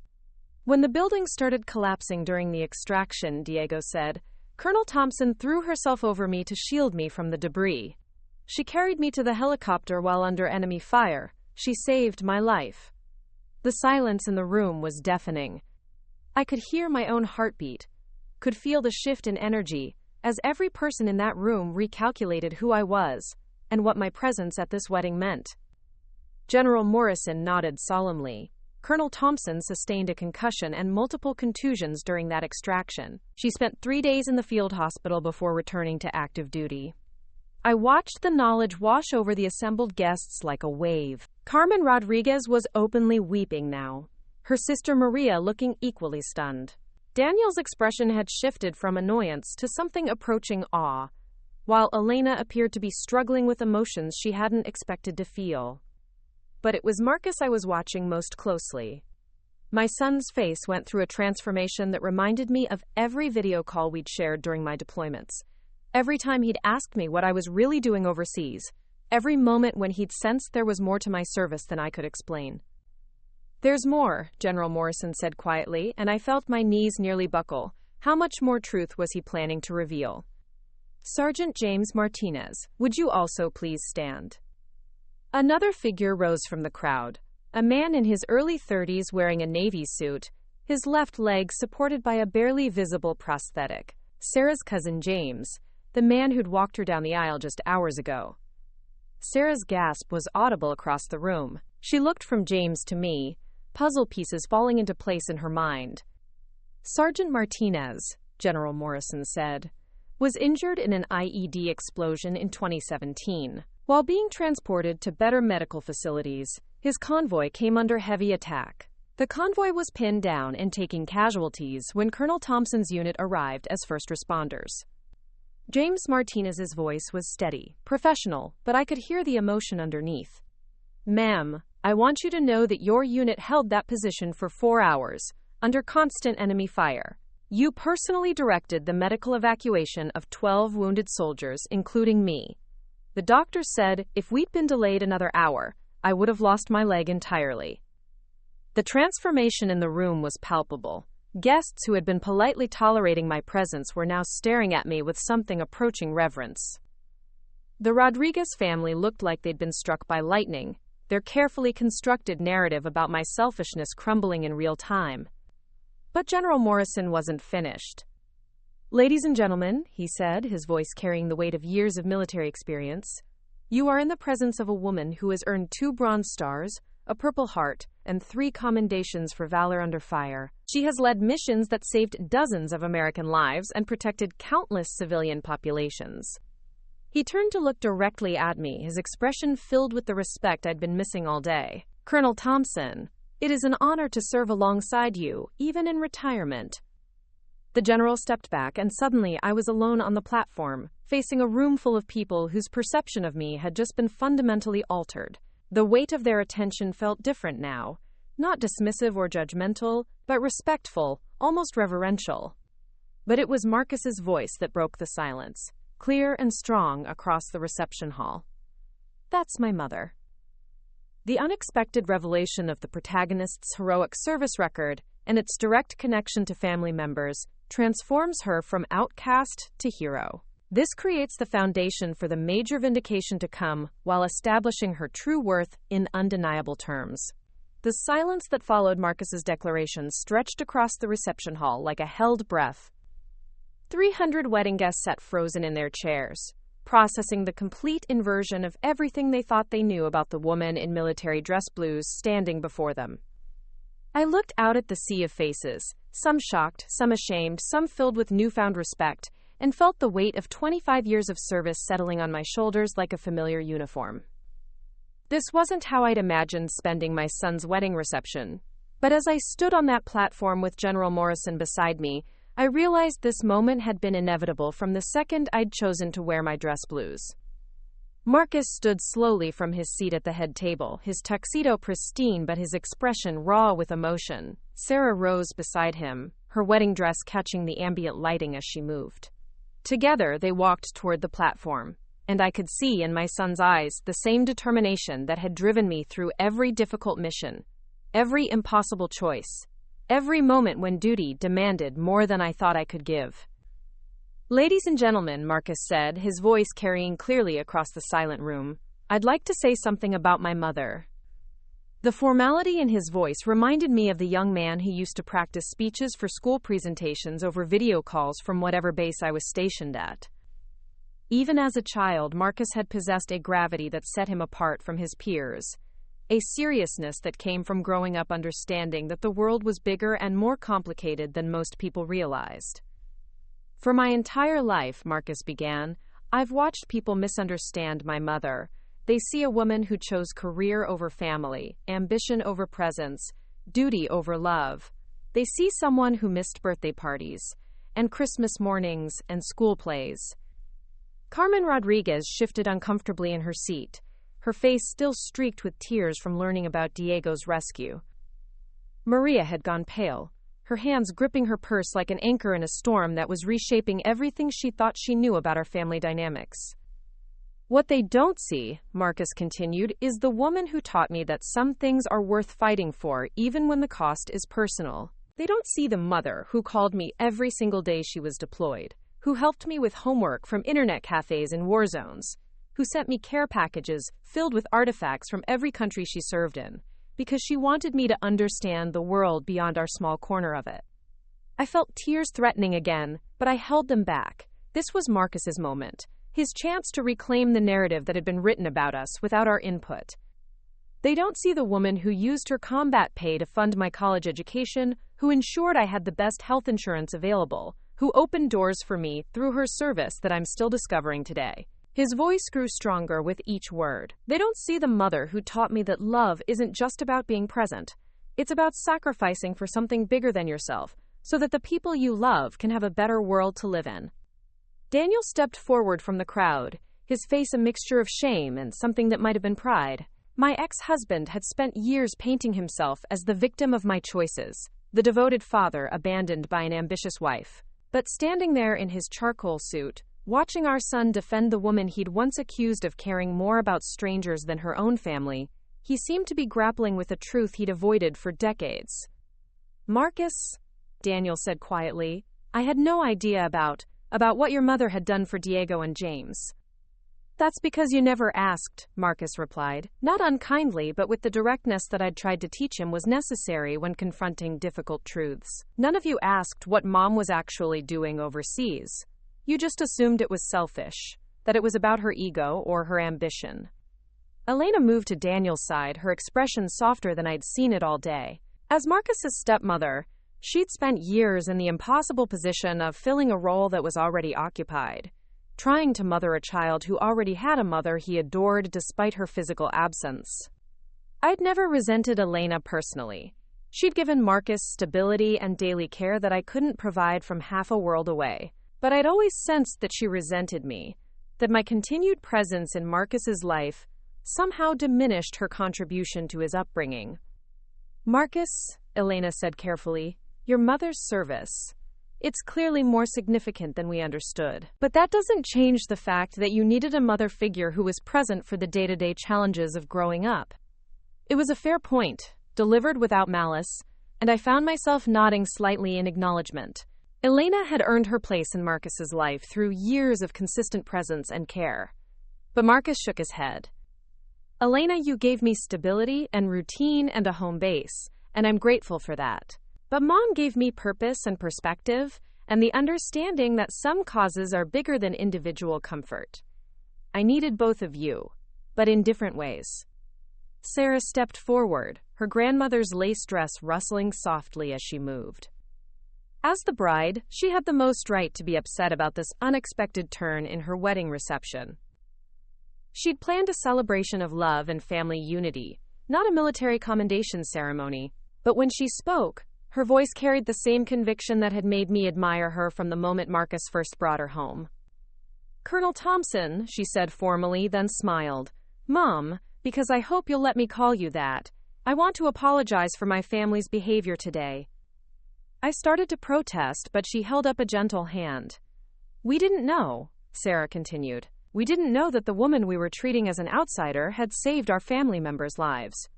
When the building started collapsing during the extraction," Diego said, "Colonel Thompson threw herself over me to shield me from the debris. She carried me to the helicopter while under enemy fire. She saved my life." The silence in the room was deafening. I could hear my own heartbeat, could feel the shift in energy, as every person in that room recalculated who I was and what my presence at this wedding meant. General Morrison nodded solemnly. "Colonel Thompson sustained a concussion and multiple contusions during that extraction. She spent 3 days in the field hospital before returning to active duty." I watched the knowledge wash over the assembled guests like a wave. Carmen Rodriguez was openly weeping now, her sister Maria looking equally stunned. Daniel's expression had shifted from annoyance to something approaching awe, while Elena appeared to be struggling with emotions she hadn't expected to feel. But it was Marcus I was watching most closely. My son's face went through a transformation that reminded me of every video call we'd shared during my deployments. Every time he'd asked me what I was really doing overseas. Every moment when he'd sensed there was more to my service than I could explain. "There's more," General Morrison said quietly, and I felt my knees nearly buckle. How much more truth was he planning to reveal? "Sergeant James Martinez, would you also please stand?" Another figure rose from the crowd. A man in his early 30s wearing a navy suit, his left leg supported by a barely visible prosthetic. Sarah's cousin James, the man who'd walked her down the aisle just hours ago. Sarah's gasp was audible across the room. She looked from James to me, puzzle pieces falling into place in her mind. "Sergeant Martinez," General Morrison said, "was injured in an IED explosion in 2017. While being transported to better medical facilities, his convoy came under heavy attack. The convoy was pinned down and taking casualties when Colonel Thompson's unit arrived as first responders." James Martinez's voice was steady, professional, but I could hear the emotion underneath. "Ma'am, I want you to know that your unit held that position for 4 hours, under constant enemy fire. You personally directed the medical evacuation of 12 wounded soldiers, including me. The doctor said if we'd been delayed another hour, I would have lost my leg entirely." The transformation in the room was palpable. Guests who had been politely tolerating my presence were now staring at me with something approaching reverence. The Rodriguez family looked like they'd been struck by lightning, their carefully constructed narrative about my selfishness crumbling in real time. But General Morrison wasn't finished. "Ladies and gentlemen," he said, his voice carrying the weight of years of military experience, "you are in the presence of a woman who has earned 2 Bronze Stars, a Purple Heart, and 3 commendations for valor under fire. She has led missions that saved dozens of American lives and protected countless civilian populations." He turned to look directly at me, his expression filled with the respect I'd been missing all day. "Colonel Thompson, it is an honor to serve alongside you, even in retirement." The general stepped back, and suddenly I was alone on the platform, facing a room full of people whose perception of me had just been fundamentally altered. The weight of their attention felt different now, not dismissive or judgmental, but respectful, almost reverential. But it was Marcus's voice that broke the silence, clear and strong across the reception hall. "That's my mother." The unexpected revelation of the protagonist's heroic service record and its direct connection to family members transforms her from outcast to hero. This creates the foundation for the major vindication to come while establishing her true worth in undeniable terms. The silence that followed Marcus's declaration stretched across the reception hall like a held breath. 300 wedding guests sat frozen in their chairs, processing the complete inversion of everything they thought they knew about the woman in military dress blues standing before them. I looked out at the sea of faces, some shocked, some ashamed, some filled with newfound respect, and felt the weight of 25 years of service settling on my shoulders like a familiar uniform. This wasn't how I'd imagined spending my son's wedding reception, but as I stood on that platform with General Morrison beside me, I realized this moment had been inevitable from the second I'd chosen to wear my dress blues. Marcus stood slowly from his seat at the head table, his tuxedo pristine but his expression raw with emotion. Sarah rose beside him, her wedding dress catching the ambient lighting as she moved. Together, they walked toward the platform, and I could see in my son's eyes the same determination that had driven me through every difficult mission, every impossible choice, every moment when duty demanded more than I thought I could give. "Ladies and gentlemen," Marcus said, his voice carrying clearly across the silent room, "I'd like to say something about my mother." The formality in his voice reminded me of the young man who used to practice speeches for school presentations over video calls from whatever base I was stationed at. Even as a child, Marcus had possessed a gravity that set him apart from his peers, a seriousness that came from growing up understanding that the world was bigger and more complicated than most people realized. "For my entire life," Marcus began, "I've watched people misunderstand my mother. They see a woman who chose career over family, ambition over presence, duty over love. They see someone who missed birthday parties, and Christmas mornings, and school plays." Carmen Rodriguez shifted uncomfortably in her seat, her face still streaked with tears from learning about Diego's rescue. Maria had gone pale, her hands gripping her purse like an anchor in a storm that was reshaping everything she thought she knew about our family dynamics. What they don't see, Marcus continued, is the woman who taught me that some things are worth fighting for, even when the cost is personal. They don't see the mother who called me every single day she was deployed, who helped me with homework from internet cafes in war zones, who sent me care packages filled with artifacts from every country she served in, because she wanted me to understand the world beyond our small corner of it. I felt tears threatening again, but I held them back. This was Marcus's moment, his chance to reclaim the narrative that had been written about us without our input. They don't see the woman who used her combat pay to fund my college education, who ensured I had the best health insurance available, who opened doors for me through her service that I'm still discovering today. His voice grew stronger with each word. They don't see the mother who taught me that love isn't just about being present. It's about sacrificing for something bigger than yourself, so that the people you love can have a better world to live in. Daniel stepped forward from the crowd, his face a mixture of shame and something that might have been pride. My ex-husband had spent years painting himself as the victim of my choices, the devoted father abandoned by an ambitious wife. But standing there in his charcoal suit, watching our son defend the woman he'd once accused of caring more about strangers than her own family, he seemed to be grappling with a truth he'd avoided for decades. Marcus, Daniel said quietly, I had no idea about what your mother had done for Diego and James. That's because you never asked, Marcus replied, not unkindly but with the directness that I'd tried to teach him was necessary when confronting difficult truths. None of you asked what Mom was actually doing overseas. You just assumed it was selfish, that it was about her ego or her ambition. Elena moved to Daniel's side, her expression softer than I'd seen it all day. As Marcus's stepmother, she'd spent years in the impossible position of filling a role that was already occupied, trying to mother a child who already had a mother he adored despite her physical absence. I'd never resented Elena personally. She'd given Marcus stability and daily care that I couldn't provide from half a world away. But I'd always sensed that she resented me, that my continued presence in Marcus's life somehow diminished her contribution to his upbringing. Marcus, Elena said carefully, your mother's service. It's clearly more significant than we understood. But that doesn't change the fact that you needed a mother figure who was present for the day-to-day challenges of growing up. It was a fair point, delivered without malice, and I found myself nodding slightly in acknowledgement. Elena had earned her place in Marcus's life through years of consistent presence and care. But Marcus shook his head. Elena, you gave me stability and routine and a home base, and I'm grateful for that. But Mom gave me purpose and perspective, and the understanding that some causes are bigger than individual comfort. I needed both of you, but in different ways. Sarah stepped forward, her grandmother's lace dress rustling softly as she moved. As the bride, she had the most right to be upset about this unexpected turn in her wedding reception. She'd planned a celebration of love and family unity, not a military commendation ceremony, but when she spoke, her voice carried the same conviction that had made me admire her from the moment Marcus first brought her home. Colonel Thompson, she said formally, then smiled. Mom, because I hope you'll let me call you that, I want to apologize for my family's behavior today. I started to protest, but she held up a gentle hand. We didn't know, Sarah continued. We didn't know that the woman we were treating as an outsider had saved our family members' lives.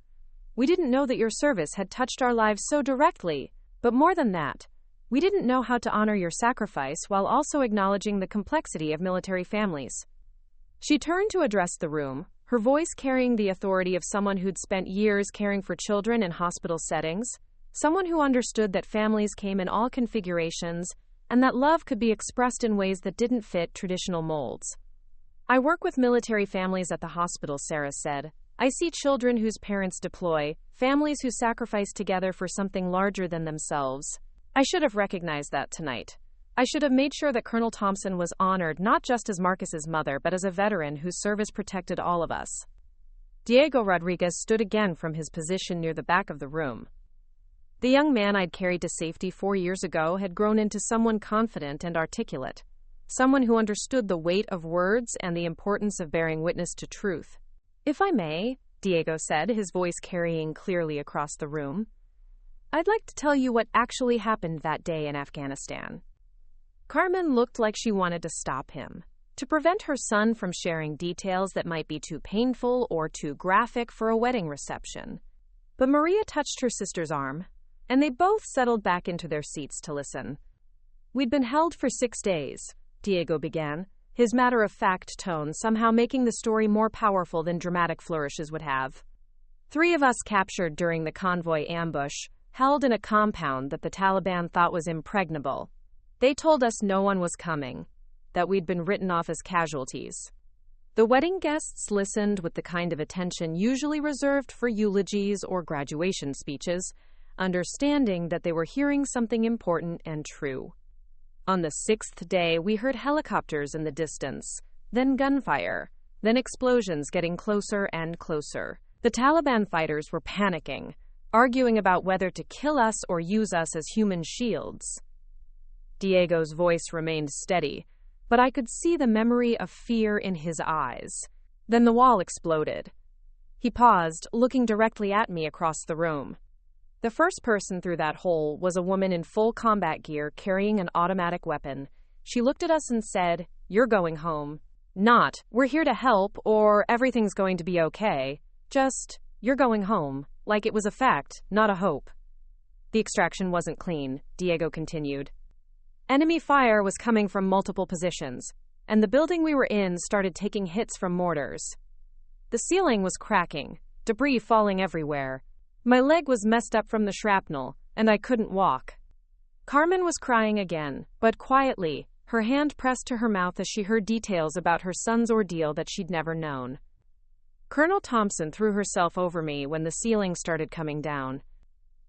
We didn't know that your service had touched our lives so directly, but more than that, we didn't know how to honor your sacrifice while also acknowledging the complexity of military families. She turned to address the room, her voice carrying the authority of someone who'd spent years caring for children in hospital settings, someone who understood that families came in all configurations and that love could be expressed in ways that didn't fit traditional molds. I work with military families at the hospital, Sarah said. I see children whose parents deploy, families who sacrifice together for something larger than themselves. I should have recognized that tonight. I should have made sure that Colonel Thompson was honored not just as Marcus's mother but as a veteran whose service protected all of us. Diego Rodriguez stood again from his position near the back of the room. The young man I'd carried to safety 4 years ago had grown into someone confident and articulate, someone who understood the weight of words and the importance of bearing witness to truth. If I may, Diego said, his voice carrying clearly across the room, I'd like to tell you what actually happened that day in Afghanistan. Carmen looked like she wanted to stop him, to prevent her son from sharing details that might be too painful or too graphic for a wedding reception. But Maria touched her sister's arm, and they both settled back into their seats to listen. We'd been held for 6 days, Diego began, his matter-of-fact tone somehow making the story more powerful than dramatic flourishes would have. 3 of us captured during the convoy ambush, held in a compound that the Taliban thought was impregnable. They told us no one was coming, that we'd been written off as casualties. The wedding guests listened with the kind of attention usually reserved for eulogies or graduation speeches, understanding that they were hearing something important and true. On the 6th day, we heard helicopters in the distance, then gunfire, then explosions getting closer and closer. The Taliban fighters were panicking, arguing about whether to kill us or use us as human shields. Diego's voice remained steady, but I could see the memory of fear in his eyes. Then the wall exploded. He paused, looking directly at me across the room. The first person through that hole was a woman in full combat gear carrying an automatic weapon. She looked at us and said, "You're going home." Not, "We're here to help," or "Everything's going to be okay." Just, "You're going home," like it was a fact, not a hope. The extraction wasn't clean, Diego continued. Enemy fire was coming from multiple positions, and the building we were in started taking hits from mortars. The ceiling was cracking, debris falling everywhere. My leg was messed up from the shrapnel, and I couldn't walk. Carmen was crying again, but quietly, her hand pressed to her mouth as she heard details about her son's ordeal that she'd never known. Colonel Thompson threw herself over me when the ceiling started coming down.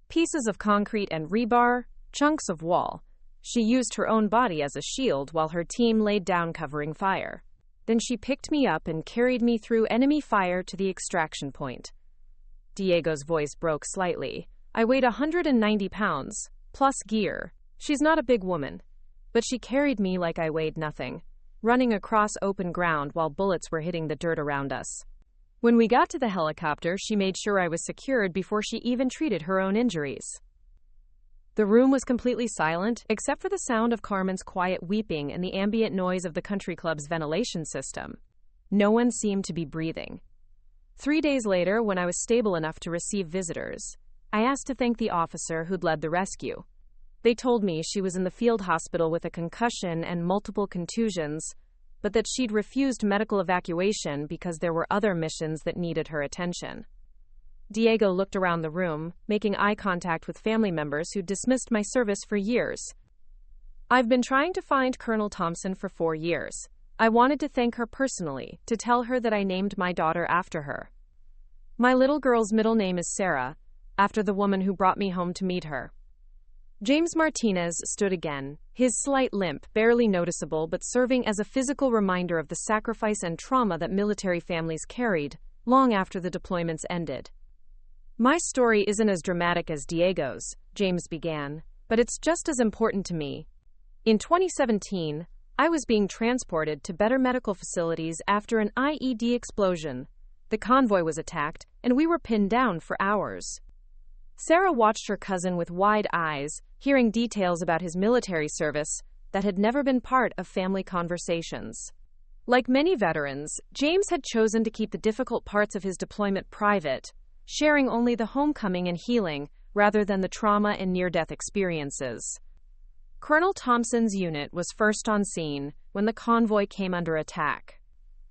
Pieces of concrete and rebar, chunks of wall. She used her own body as a shield while her team laid down covering fire. Then she picked me up and carried me through enemy fire to the extraction point. Diego's voice broke slightly. I weighed 190 pounds, plus gear. She's not a big woman, but she carried me like I weighed nothing, running across open ground while bullets were hitting the dirt around us. When we got to the helicopter, she made sure I was secured before she even treated her own injuries. The room was completely silent, except for the sound of Carmen's quiet weeping and the ambient noise of the country club's ventilation system. No one seemed to be breathing. 3 days later, when I was stable enough to receive visitors, I asked to thank the officer who'd led the rescue. They told me she was in the field hospital with a concussion and multiple contusions, but that she'd refused medical evacuation because there were other missions that needed her attention. Diego looked around the room, making eye contact with family members who'd dismissed my service for years. I've been trying to find Colonel Thompson for 4 years. I wanted to thank her personally, to tell her that I named my daughter after her. My little girl's middle name is Sarah, after the woman who brought me home to meet her. James Martinez stood again, his slight limp barely noticeable but serving as a physical reminder of the sacrifice and trauma that military families carried, long after the deployments ended. My story isn't as dramatic as Diego's, James began, but it's just as important to me. In 2017, I was being transported to better medical facilities after an IED explosion. The convoy was attacked, and we were pinned down for hours. Sarah watched her cousin with wide eyes, hearing details about his military service that had never been part of family conversations. Like many veterans, James had chosen to keep the difficult parts of his deployment private, sharing only the homecoming and healing rather than the trauma and near-death experiences. Colonel Thompson's unit was first on scene when the convoy came under attack.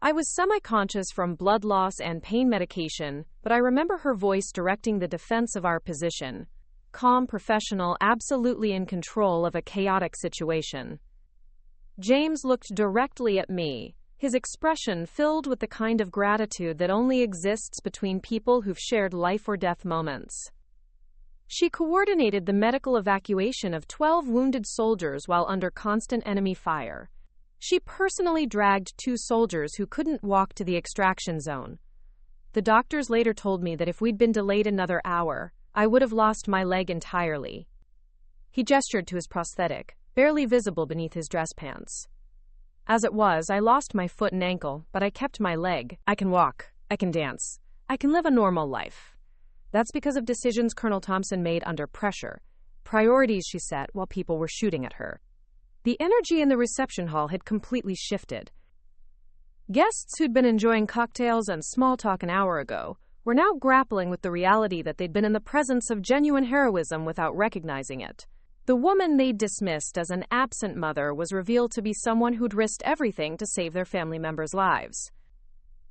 I was semi-conscious from blood loss and pain medication, but I remember her voice directing the defense of our position. Calm, professional, absolutely in control of a chaotic situation. James looked directly at me, his expression filled with the kind of gratitude that only exists between people who've shared life or death moments. She coordinated the medical evacuation of 12 wounded soldiers while under constant enemy fire. She personally dragged 2 soldiers who couldn't walk to the extraction zone. The doctors later told me that if we'd been delayed another hour, I would have lost my leg entirely. He gestured to his prosthetic, barely visible beneath his dress pants. As it was, I lost my foot and ankle, but I kept my leg. I can walk. I can dance. I can live a normal life. That's because of decisions Colonel Thompson made under pressure. Priorities she set while people were shooting at her. The energy in the reception hall had completely shifted. Guests who'd been enjoying cocktails and small talk an hour ago were now grappling with the reality that they'd been in the presence of genuine heroism without recognizing it. The woman they'd dismissed as an absent mother was revealed to be someone who'd risked everything to save their family members' lives.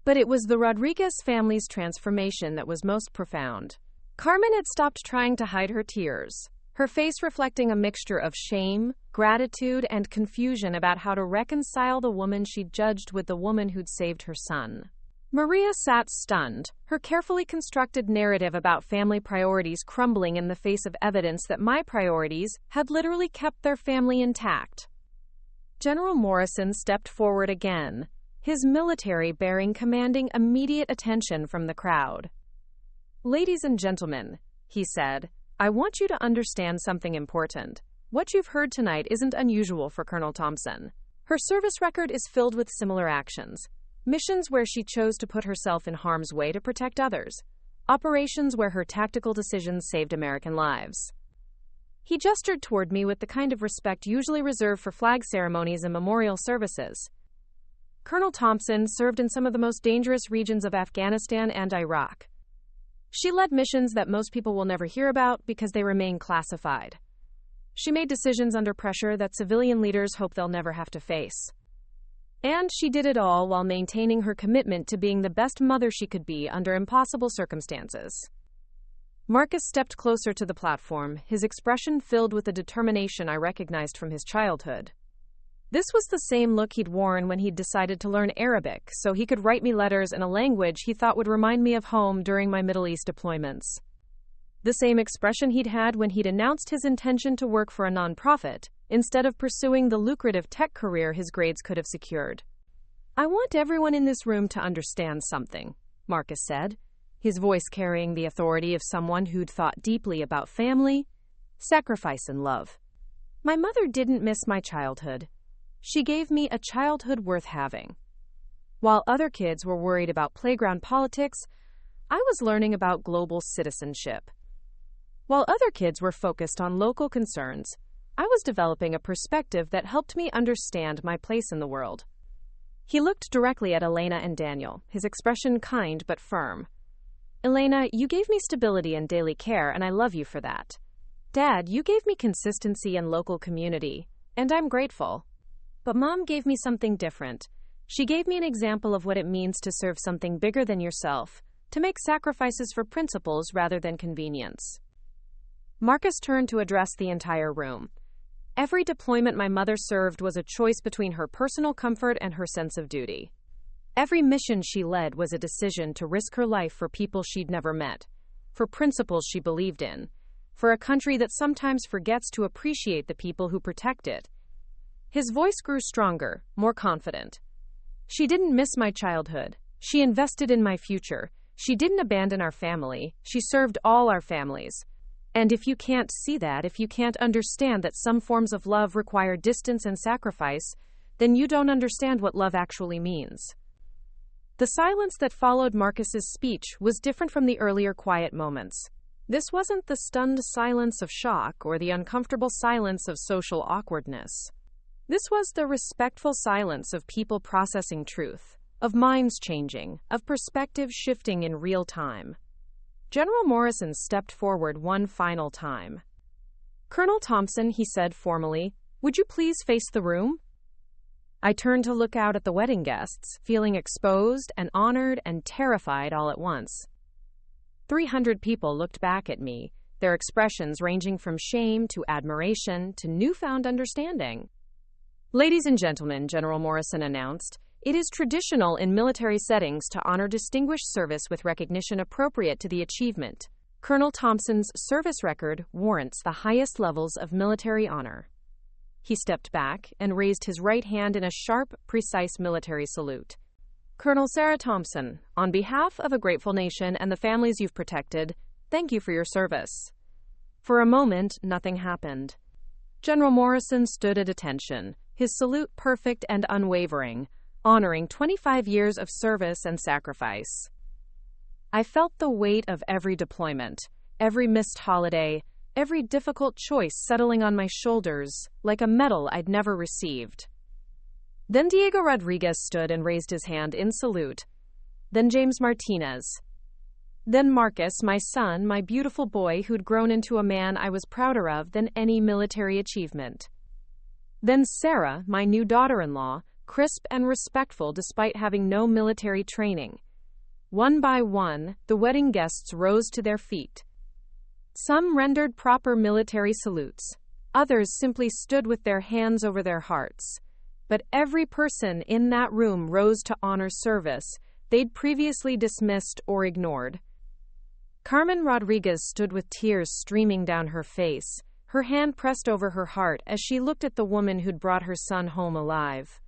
But it was the Rodriguez family's transformation that was most profound. Carmen had stopped trying to hide her tears, her face reflecting a mixture of shame, gratitude, and confusion about how to reconcile the woman she'd judged with the woman who'd saved her son. Maria sat stunned, her carefully constructed narrative about family priorities crumbling in the face of evidence that my priorities had literally kept their family intact. General Morrison stepped forward again, his military bearing commanding immediate attention from the crowd. "Ladies and gentlemen," he said, "I want you to understand something important. What you've heard tonight isn't unusual for Colonel Thompson. Her service record is filled with similar actions. Missions where she chose to put herself in harm's way to protect others. Operations where her tactical decisions saved American lives." He gestured toward me with the kind of respect usually reserved for flag ceremonies and memorial services. Colonel Thompson served in some of the most dangerous regions of Afghanistan and Iraq. She led missions that most people will never hear about because they remain classified. She made decisions under pressure that civilian leaders hope they'll never have to face. And she did it all while maintaining her commitment to being the best mother she could be under impossible circumstances. Marcus stepped closer to the platform, his expression filled with a determination I recognized from his childhood. This was the same look he'd worn when he'd decided to learn Arabic so he could write me letters in a language he thought would remind me of home during my Middle East deployments. The same expression he'd had when he'd announced his intention to work for a nonprofit, instead of pursuing the lucrative tech career his grades could have secured. "I want everyone in this room to understand something," Marcus said, his voice carrying the authority of someone who'd thought deeply about family, sacrifice, and love. "My mother didn't miss my childhood. She gave me a childhood worth having. While other kids were worried about playground politics, I was learning about global citizenship. While other kids were focused on local concerns, I was developing a perspective that helped me understand my place in the world." He looked directly at Elena and Daniel, his expression kind but firm. "Elena, you gave me stability and daily care, and I love you for that. Dad, you gave me consistency and local community, and I'm grateful. But Mom gave me something different. She gave me an example of what it means to serve something bigger than yourself, to make sacrifices for principles rather than convenience." Marcus turned to address the entire room. "Every deployment my mother served was a choice between her personal comfort and her sense of duty. Every mission she led was a decision to risk her life for people she'd never met, for principles she believed in, for a country that sometimes forgets to appreciate the people who protect it." His voice grew stronger, more confident. "She didn't miss my childhood. She invested in my future. She didn't abandon our family. She served all our families. And if you can't see that, if you can't understand that some forms of love require distance and sacrifice, then you don't understand what love actually means." The silence that followed Marcus's speech was different from the earlier quiet moments. This wasn't the stunned silence of shock or the uncomfortable silence of social awkwardness. This was the respectful silence of people processing truth, of minds changing, of perspective shifting in real time. General Morrison stepped forward one final time. "Colonel Thompson," he said formally, "would you please face the room?" I turned to look out at the wedding guests, feeling exposed and honored and terrified all at once. 300 people looked back at me, their expressions ranging from shame to admiration to newfound understanding. "Ladies and gentlemen," General Morrison announced, "it is traditional in military settings to honor distinguished service with recognition appropriate to the achievement. Colonel Thompson's service record warrants the highest levels of military honor." He stepped back and raised his right hand in a sharp, precise military salute. "Colonel Sarah Thompson, on behalf of a grateful nation and the families you've protected, thank you for your service." For a moment, nothing happened. General Morrison stood at attention, his salute perfect and unwavering, honoring 25 years of service and sacrifice. I felt the weight of every deployment, every missed holiday, every difficult choice settling on my shoulders like a medal I'd never received. Then Diego Rodriguez stood and raised his hand in salute. Then James Martinez. Then Marcus, my son, my beautiful boy who'd grown into a man I was prouder of than any military achievement. Then Sarah, my new daughter-in-law, crisp and respectful despite having no military training. One by one, the wedding guests rose to their feet. Some rendered proper military salutes. Others simply stood with their hands over their hearts. But every person in that room rose to honor service they'd previously dismissed or ignored. Carmen Rodriguez stood with tears streaming down her face, her hand pressed over her heart as she looked at the woman who'd brought her son home alive.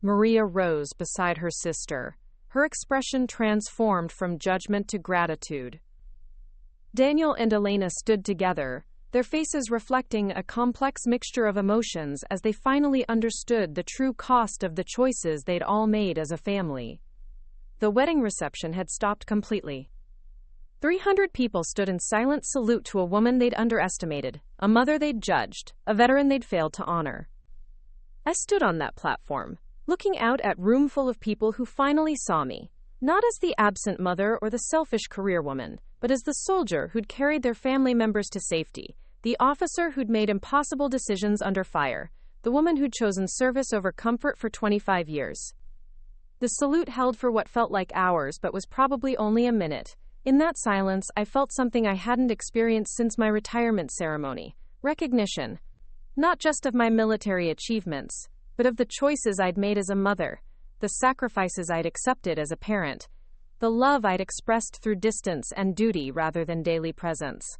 Maria rose beside her sister, her expression transformed from judgment to gratitude. Daniel and Elena stood together, their faces reflecting a complex mixture of emotions as they finally understood the true cost of the choices they'd all made as a family. The wedding reception had stopped completely. 300 people stood in silent salute to a woman they'd underestimated, a mother they'd judged, a veteran they'd failed to honor. I stood on that platform, looking out at a room full of people who finally saw me, not as the absent mother or the selfish career woman, but as the soldier who'd carried their family members to safety, the officer who'd made impossible decisions under fire, the woman who'd chosen service over comfort for 25 years. The salute held for what felt like hours but was probably only a minute. In that silence, I felt something I hadn't experienced since my retirement ceremony: recognition. Not just of my military achievements, but of the choices I'd made as a mother, the sacrifices I'd accepted as a parent, the love I'd expressed through distance and duty rather than daily presence.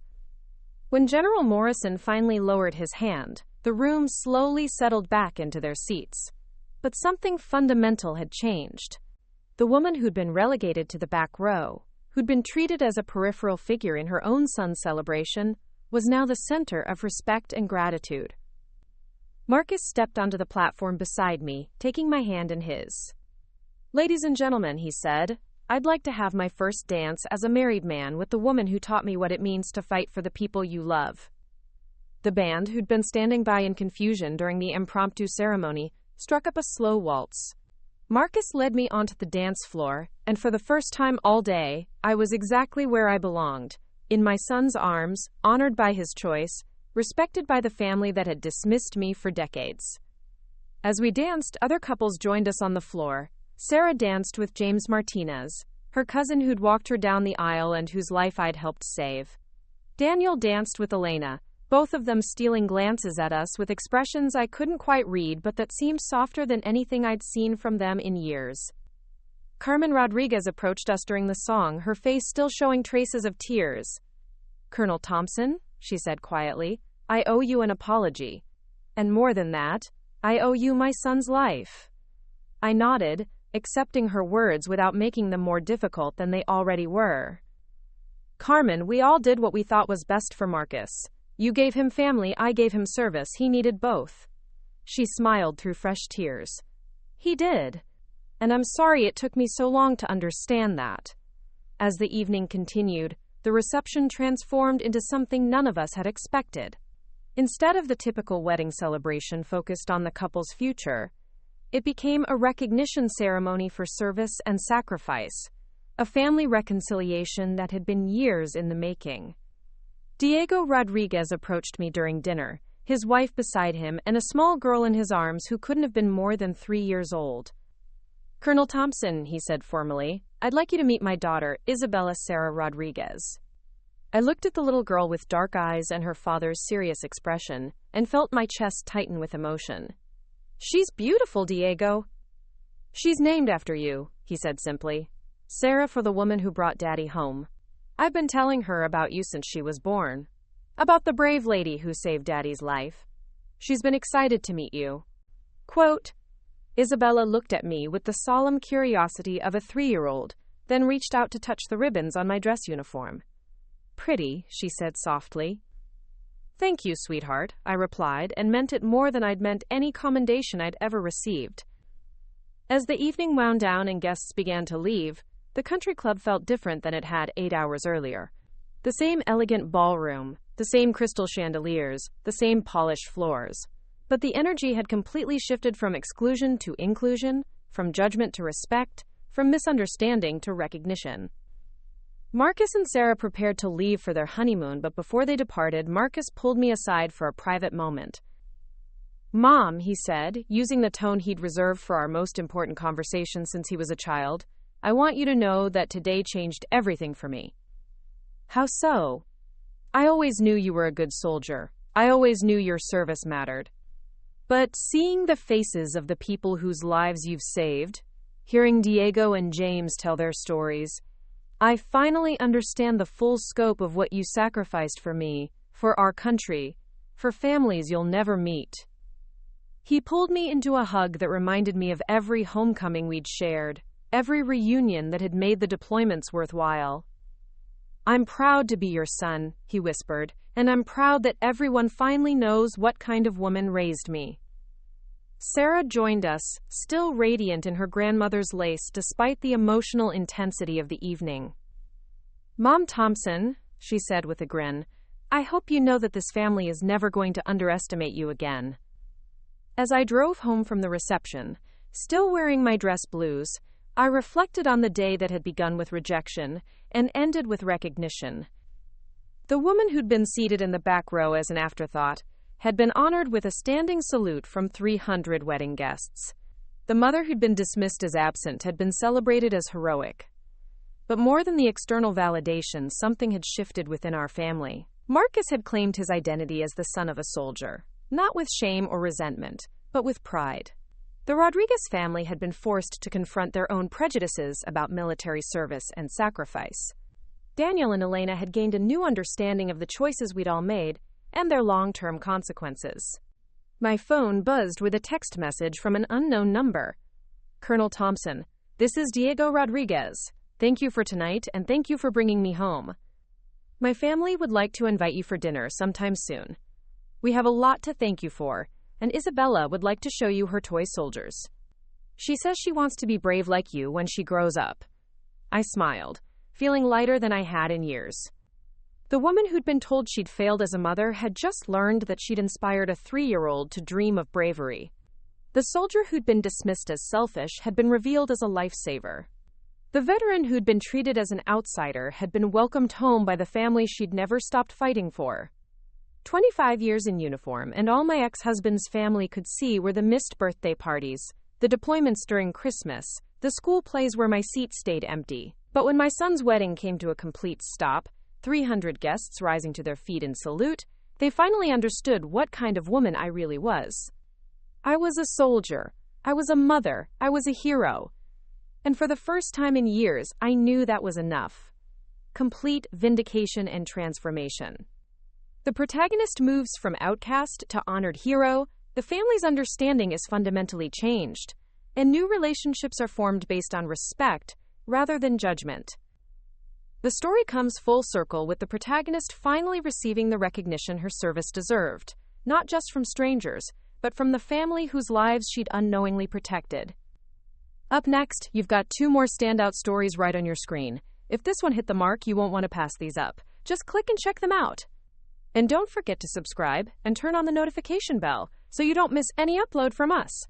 When General Morrison finally lowered his hand, the room slowly settled back into their seats. But something fundamental had changed. The woman who'd been relegated to the back row, who'd been treated as a peripheral figure in her own son's celebration, was now the center of respect and gratitude. Marcus stepped onto the platform beside me, taking my hand in his. "Ladies and gentlemen," he said, "I'd like to have my first dance as a married man with the woman who taught me what it means to fight for the people you love." The band, who'd been standing by in confusion during the impromptu ceremony, struck up a slow waltz. Marcus led me onto the dance floor, and for the first time all day, I was exactly where I belonged, in my son's arms, honored by his choice, respected by the family that had dismissed me for decades. As we danced, other couples joined us on the floor. Sarah danced with James Martinez, her cousin who'd walked her down the aisle and whose life I'd helped save. Daniel danced with Elena, both of them stealing glances at us with expressions I couldn't quite read but that seemed softer than anything I'd seen from them in years. Carmen Rodriguez approached us during the song, her face still showing traces of tears. "Colonel Thompson," she said quietly, "I owe you an apology. And more than that, I owe you my son's life." I nodded, accepting her words without making them more difficult than they already were. "Carmen, we all did what we thought was best for Marcus. You gave him family, I gave him service, he needed both." She smiled through fresh tears. "He did. And I'm sorry it took me so long to understand that." As the evening continued, the reception transformed into something none of us had expected. Instead of the typical wedding celebration focused on the couple's future, it became a recognition ceremony for service and sacrifice, a family reconciliation that had been years in the making. Diego Rodriguez approached me during dinner, his wife beside him and a small girl in his arms who couldn't have been more than 3 years old. "Colonel Thompson," he said formally, "I'd like you to meet my daughter, Isabella Sarah Rodriguez." I looked at the little girl with dark eyes and her father's serious expression, and felt my chest tighten with emotion. "She's beautiful, Diego." "She's named after you," he said simply. "Sarah, for the woman who brought Daddy home. I've been telling her about you since she was born. About the brave lady who saved Daddy's life. She's been excited to meet you." Quote, Isabella looked at me with the solemn curiosity of a 3-year-old, then reached out to touch the ribbons on my dress uniform. "Pretty," she said softly. "Thank you, sweetheart," I replied, and meant it more than I'd meant any commendation I'd ever received. As the evening wound down and guests began to leave, The country club felt different than it had 8 hours earlier. The same elegant ballroom, the same crystal chandeliers, the same polished floors. But the energy had completely shifted from exclusion to inclusion, from judgment to respect, from misunderstanding to recognition. Marcus and Sarah prepared to leave for their honeymoon, but before they departed, Marcus pulled me aside for a private moment. "Mom," he said, using the tone he'd reserved for our most important conversation since he was a child, "I want you to know that today changed everything for me." "How so?" "I always knew you were a good soldier. I always knew your service mattered. But seeing the faces of the people whose lives you've saved, hearing Diego and James tell their stories, I finally understand the full scope of what you sacrificed for me, for our country, for families you'll never meet." He pulled me into a hug that reminded me of every homecoming we'd shared, every reunion that had made the deployments worthwhile. "I'm proud to be your son," he whispered, "and I'm proud that everyone finally knows what kind of woman raised me." Sarah joined us, still radiant in her grandmother's lace despite the emotional intensity of the evening. "Mom Thompson," she said with a grin, "I hope you know that this family is never going to underestimate you again." As I drove home from the reception, still wearing my dress blues, I reflected on the day that had begun with rejection and ended with recognition. The woman who'd been seated in the back row as an afterthought had been honored with a standing salute from 300 wedding guests. The mother who'd been dismissed as absent had been celebrated as heroic. But more than the external validation, something had shifted within our family. Marcus had claimed his identity as the son of a soldier, not with shame or resentment, but with pride. The Rodriguez family had been forced to confront their own prejudices about military service and sacrifice. Daniel and Elena had gained a new understanding of the choices we'd all made and their long-term consequences. My phone buzzed with a text message from an unknown number. "Colonel Thompson, this is Diego Rodriguez. Thank you for tonight and thank you for bringing me home. My family would like to invite you for dinner sometime soon. We have a lot to thank you for, and Isabella would like to show you her toy soldiers. She says she wants to be brave like you when she grows up." I smiled, feeling lighter than I had in years. The woman who'd been told she'd failed as a mother had just learned that she'd inspired a 3-year-old to dream of bravery. The soldier who'd been dismissed as selfish had been revealed as a lifesaver. The veteran who'd been treated as an outsider had been welcomed home by the family she'd never stopped fighting for. 25 years in uniform, and all my ex-husband's family could see were the missed birthday parties, the deployments during Christmas, the school plays where my seat stayed empty. But when my son's wedding came to a complete stop, 300 guests rising to their feet in salute, they finally understood what kind of woman I really was. I was a soldier. I was a mother. I was a hero. And for the first time in years, I knew that was enough. Complete vindication and transformation. The protagonist moves from outcast to honored hero, the family's understanding is fundamentally changed, and new relationships are formed based on respect rather than judgment. The story comes full circle with the protagonist finally receiving the recognition her service deserved, not just from strangers, but from the family whose lives she'd unknowingly protected. Up next, you've got 2 more standout stories right on your screen. If this one hit the mark, you won't want to pass these up. Just click and check them out. And don't forget to subscribe and turn on the notification bell so you don't miss any upload from us.